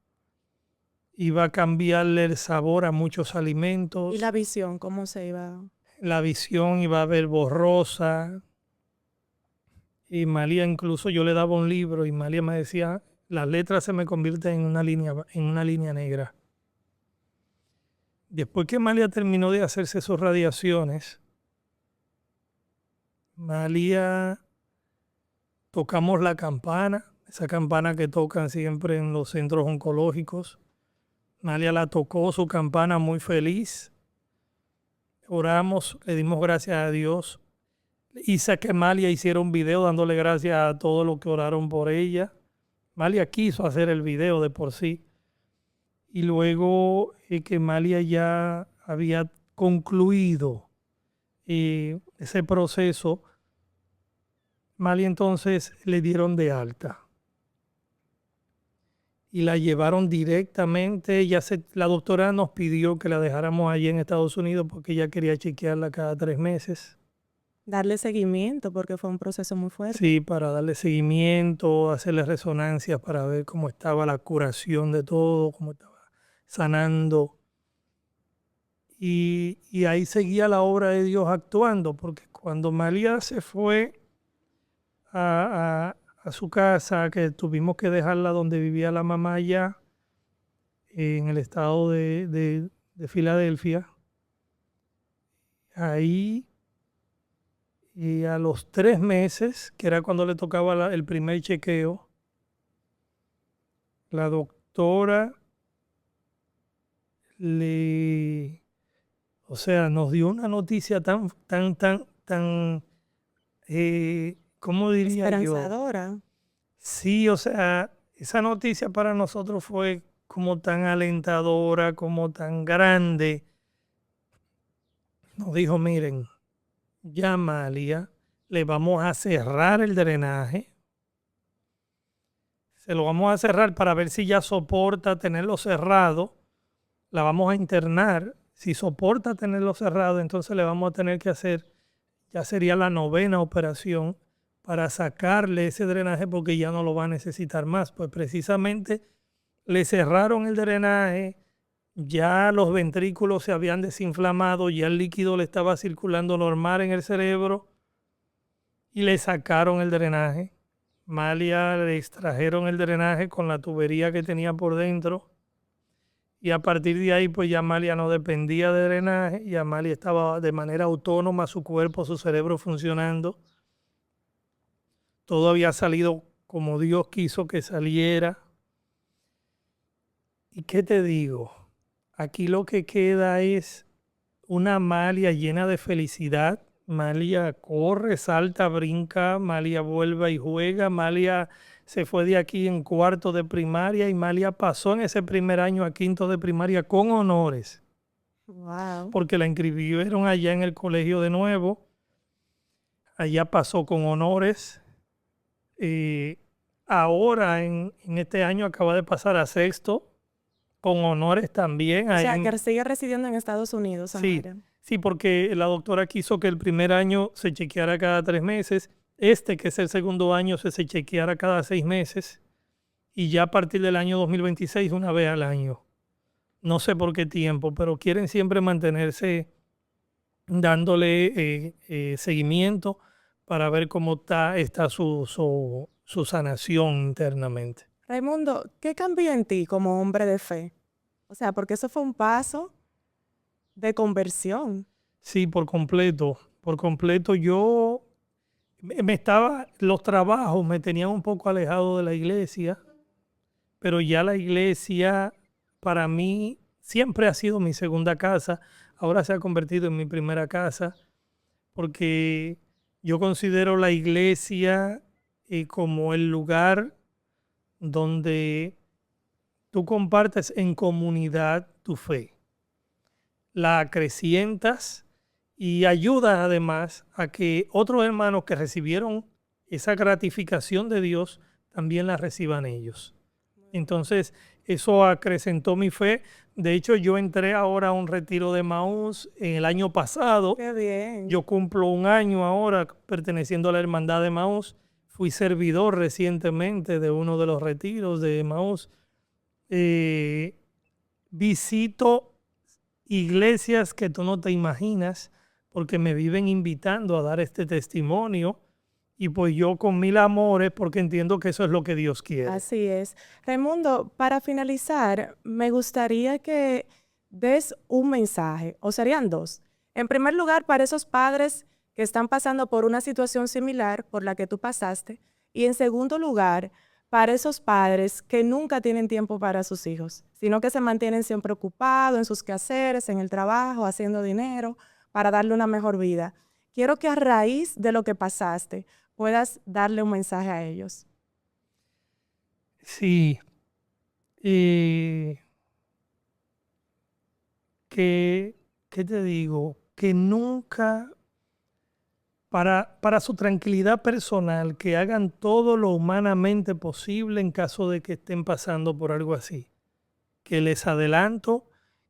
iba a cambiarle el sabor a muchos alimentos. ¿Y la visión cómo se iba? La visión iba a ver borrosa. Y Malia, incluso yo le daba un libro y Malia me decía, las letras se me convierten en una línea negra. Después que Malia terminó de hacerse sus radiaciones, Malia tocamos la campana, esa campana que tocan siempre en los centros oncológicos. Malia la tocó, su campana, muy feliz. Oramos, le dimos gracias a Dios. Hice que Malia hiciera un video dándole gracias a todos los que oraron por ella. Malia quiso hacer el video de por sí. Y luego que Malia ya había concluido ese proceso, Malia entonces le dieron de alta. Y la llevaron directamente. La doctora nos pidió que la dejáramos allí en Estados Unidos porque ella quería chequearla cada 3 meses. Darle seguimiento porque fue un proceso muy fuerte. Sí, para darle seguimiento, hacerle resonancias para ver cómo estaba la curación de todo, cómo estaba sanando. Y ahí seguía la obra de Dios actuando, porque cuando Malia se fue a su casa, que tuvimos que dejarla donde vivía la mamá allá, en el estado de Filadelfia, ahí y a los 3 meses, que era cuando le tocaba el primer chequeo, la doctora nos dio una noticia tan, ¿cómo diría yo? Esperanzadora. Sí, esa noticia para nosotros fue como tan alentadora, como tan grande. Nos dijo, miren, ya Malia, le vamos a cerrar el drenaje. Se lo vamos a cerrar para ver si ya soporta tenerlo cerrado. La vamos a internar. Si soporta tenerlo cerrado, entonces le vamos a tener que hacer, ya sería la 9ª operación para sacarle ese drenaje porque ya no lo va a necesitar más. Pues precisamente le cerraron el drenaje, ya los ventrículos se habían desinflamado, ya el líquido le estaba circulando normal en el cerebro y le sacaron el drenaje. Malia le extrajeron el drenaje con la tubería que tenía por dentro. Y a partir de ahí, pues ya Malia no dependía de drenaje, ya Malia estaba de manera autónoma, su cuerpo, su cerebro funcionando. Todo había salido como Dios quiso que saliera. ¿Y qué te digo? Aquí lo que queda es una Malia llena de felicidad. Malia corre, salta, brinca, Malia vuelve y juega, Malia se fue de aquí en 4º de primaria y Malia pasó en ese primer año a 5º de primaria con honores. Wow. Porque la inscribieron allá en el colegio de nuevo. Allá pasó con honores. Ahora en este año acaba de pasar a 6º con honores también. O sea, que sigue residiendo en Estados Unidos. Sí, sí, porque la doctora quiso que el primer año se chequeara cada 3 meses. Que es el segundo año, se chequeara cada 6 meses. Y ya a partir del año 2026, una vez al año. no sé por qué tiempo, pero quieren siempre mantenerse dándole seguimiento para ver cómo está su sanación internamente. Raimundo, ¿qué cambió en ti como hombre de fe? O sea, porque eso fue un paso de conversión. Sí, por completo. Por completo yo los trabajos me tenían un poco alejado de la iglesia, pero ya la iglesia para mí siempre ha sido mi segunda casa. Ahora se ha convertido en mi primera casa porque yo considero la iglesia como el lugar donde tú compartes en comunidad tu fe, la acrecientas y ayudas además a que otros hermanos que recibieron esa gratificación de Dios también la reciban ellos. Entonces, eso acrecentó mi fe. De hecho, yo entré ahora a un retiro de Emaús en el año pasado. Qué bien. Yo cumplo un año ahora perteneciendo a la Hermandad de Emaús. Fui servidor recientemente de uno de los retiros de Emaús. Visito iglesias que tú no te imaginas porque me viven invitando a dar este testimonio. Y pues yo con mil amores, porque entiendo que eso es lo que Dios quiere. Así es. Raimundo, para finalizar, me gustaría que des un mensaje, o serían dos. En primer lugar, para esos padres que están pasando por una situación similar por la que tú pasaste. Y en segundo lugar, para esos padres que nunca tienen tiempo para sus hijos, sino que se mantienen siempre ocupados en sus quehaceres, en el trabajo, haciendo dinero, para darle una mejor vida. Quiero que a raíz de lo que pasaste, puedas darle un mensaje a ellos. Sí, ¿qué te digo? Que nunca, para su tranquilidad personal, que hagan todo lo humanamente posible en caso de que estén pasando por algo así. Que les adelanto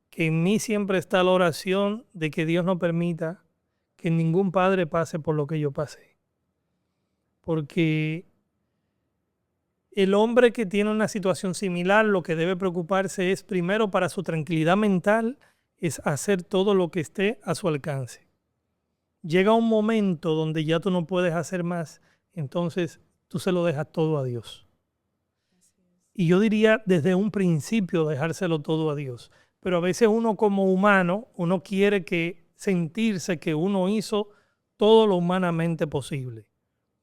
que en mí siempre está la oración de que Dios no permita que ningún padre pase por lo que yo pasé. Porque el hombre que tiene una situación similar, lo que debe preocuparse es primero para su tranquilidad mental, es hacer todo lo que esté a su alcance. Llega un momento donde ya tú no puedes hacer más, entonces tú se lo dejas todo a Dios. Y yo diría desde un principio dejárselo todo a Dios. Pero a veces uno como humano, uno quiere sentirse que uno hizo todo lo humanamente posible.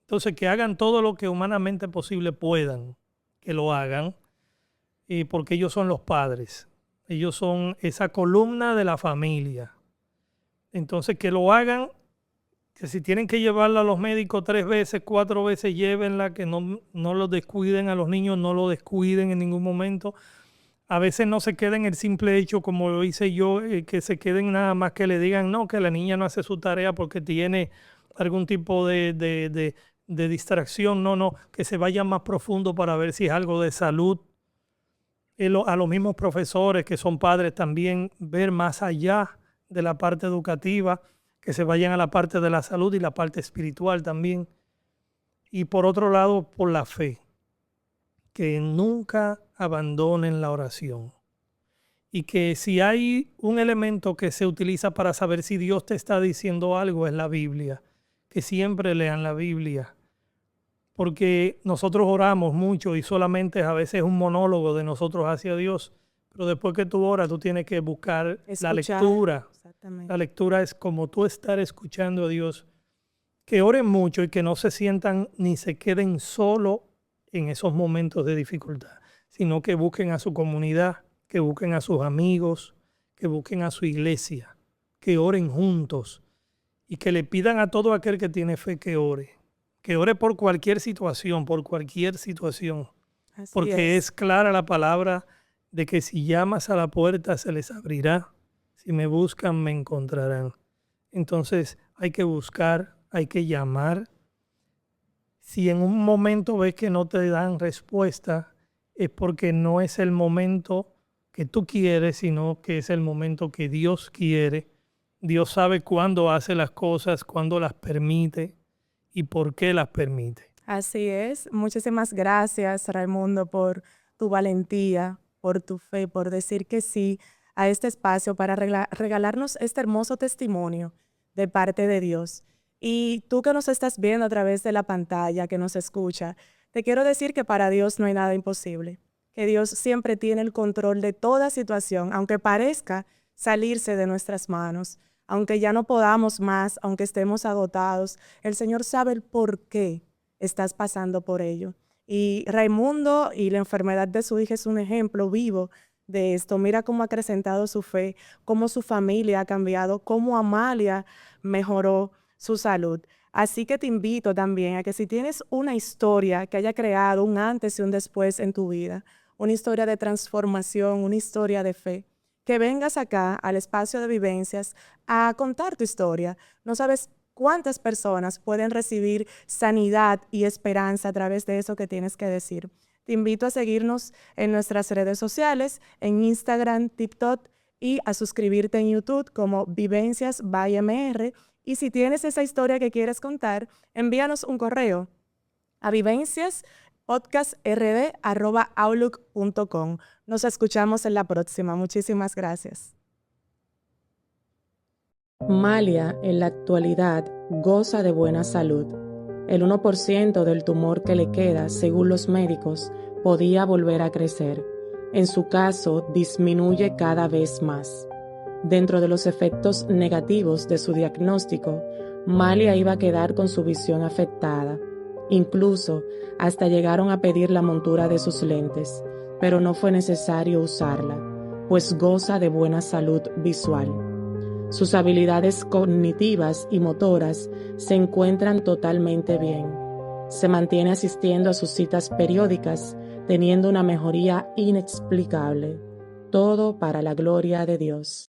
Entonces, que hagan todo lo que humanamente posible puedan, que lo hagan, porque ellos son los padres. Ellos son esa columna de la familia. Entonces, que lo hagan, que si tienen que llevarla a los médicos 3 veces, 4 veces, llévenla, que no los descuiden a los niños, no lo descuiden en ningún momento. A veces no se queden en el simple hecho, como lo hice yo, que se queden nada más que le digan, no, que la niña no hace su tarea porque tiene algún tipo de distracción. No, que se vaya más profundo para ver si es algo de salud. A los mismos profesores que son padres también, ver más allá de la parte educativa, que se vayan a la parte de la salud y la parte espiritual también. Y por otro lado, por la fe, que nunca abandonen la oración. Y que si hay un elemento que se utiliza para saber si Dios te está diciendo algo, es la Biblia. Que siempre lean la Biblia. Porque nosotros oramos mucho y solamente a veces es un monólogo de nosotros hacia Dios. Pero después que tú oras, tú tienes que buscar la lectura. Exactamente. La lectura es como tú estar escuchando a Dios. Que oren mucho y que no se sientan ni se queden solo en esos momentos de dificultad, sino que busquen a su comunidad, que busquen a sus amigos, que busquen a su iglesia, que oren juntos y que le pidan a todo aquel que tiene fe que ore por cualquier situación, porque es clara la palabra de que si llamas a la puerta se les abrirá, si me buscan me encontrarán. Entonces hay que buscar, hay que llamar. Si en un momento ves que no te dan respuesta, es porque no es el momento que tú quieres, sino que es el momento que Dios quiere. Dios sabe cuándo hace las cosas, cuándo las permite y por qué las permite. Así es. Muchísimas gracias, Raimundo, por tu valentía, por tu fe, por decir que sí a este espacio para regalarnos este hermoso testimonio de parte de Dios. Y tú que nos estás viendo a través de la pantalla, que nos escucha, te quiero decir que para Dios no hay nada imposible, que Dios siempre tiene el control de toda situación, aunque parezca salirse de nuestras manos, aunque ya no podamos más, aunque estemos agotados. El Señor sabe el por qué estás pasando por ello. Y Raimundo y la enfermedad de su hija es un ejemplo vivo de esto. Mira cómo ha acrecentado su fe, cómo su familia ha cambiado, cómo Amalia mejoró su salud. Así que te invito también a que si tienes una historia que haya creado un antes y un después en tu vida, una historia de transformación, una historia de fe, que vengas acá al espacio de vivencias a contar tu historia. No sabes cuántas personas pueden recibir sanidad y esperanza a través de eso que tienes que decir. Te invito a seguirnos en nuestras redes sociales, en Instagram, TikTok y a suscribirte en YouTube como Vivencias by MR. Y si tienes esa historia que quieres contar, envíanos un correo a vivenciaspodcastrd@outlook.com. Nos escuchamos en la próxima. Muchísimas gracias. Malia en la actualidad goza de buena salud. El 1% del tumor que le queda, según los médicos, podía volver a crecer. En su caso, disminuye cada vez más. Dentro de los efectos negativos de su diagnóstico, Malia iba a quedar con su visión afectada. Incluso hasta llegaron a pedir la montura de sus lentes, pero no fue necesario usarla, pues goza de buena salud visual. Sus habilidades cognitivas y motoras se encuentran totalmente bien. Se mantiene asistiendo a sus citas periódicas, teniendo una mejoría inexplicable. Todo para la gloria de Dios.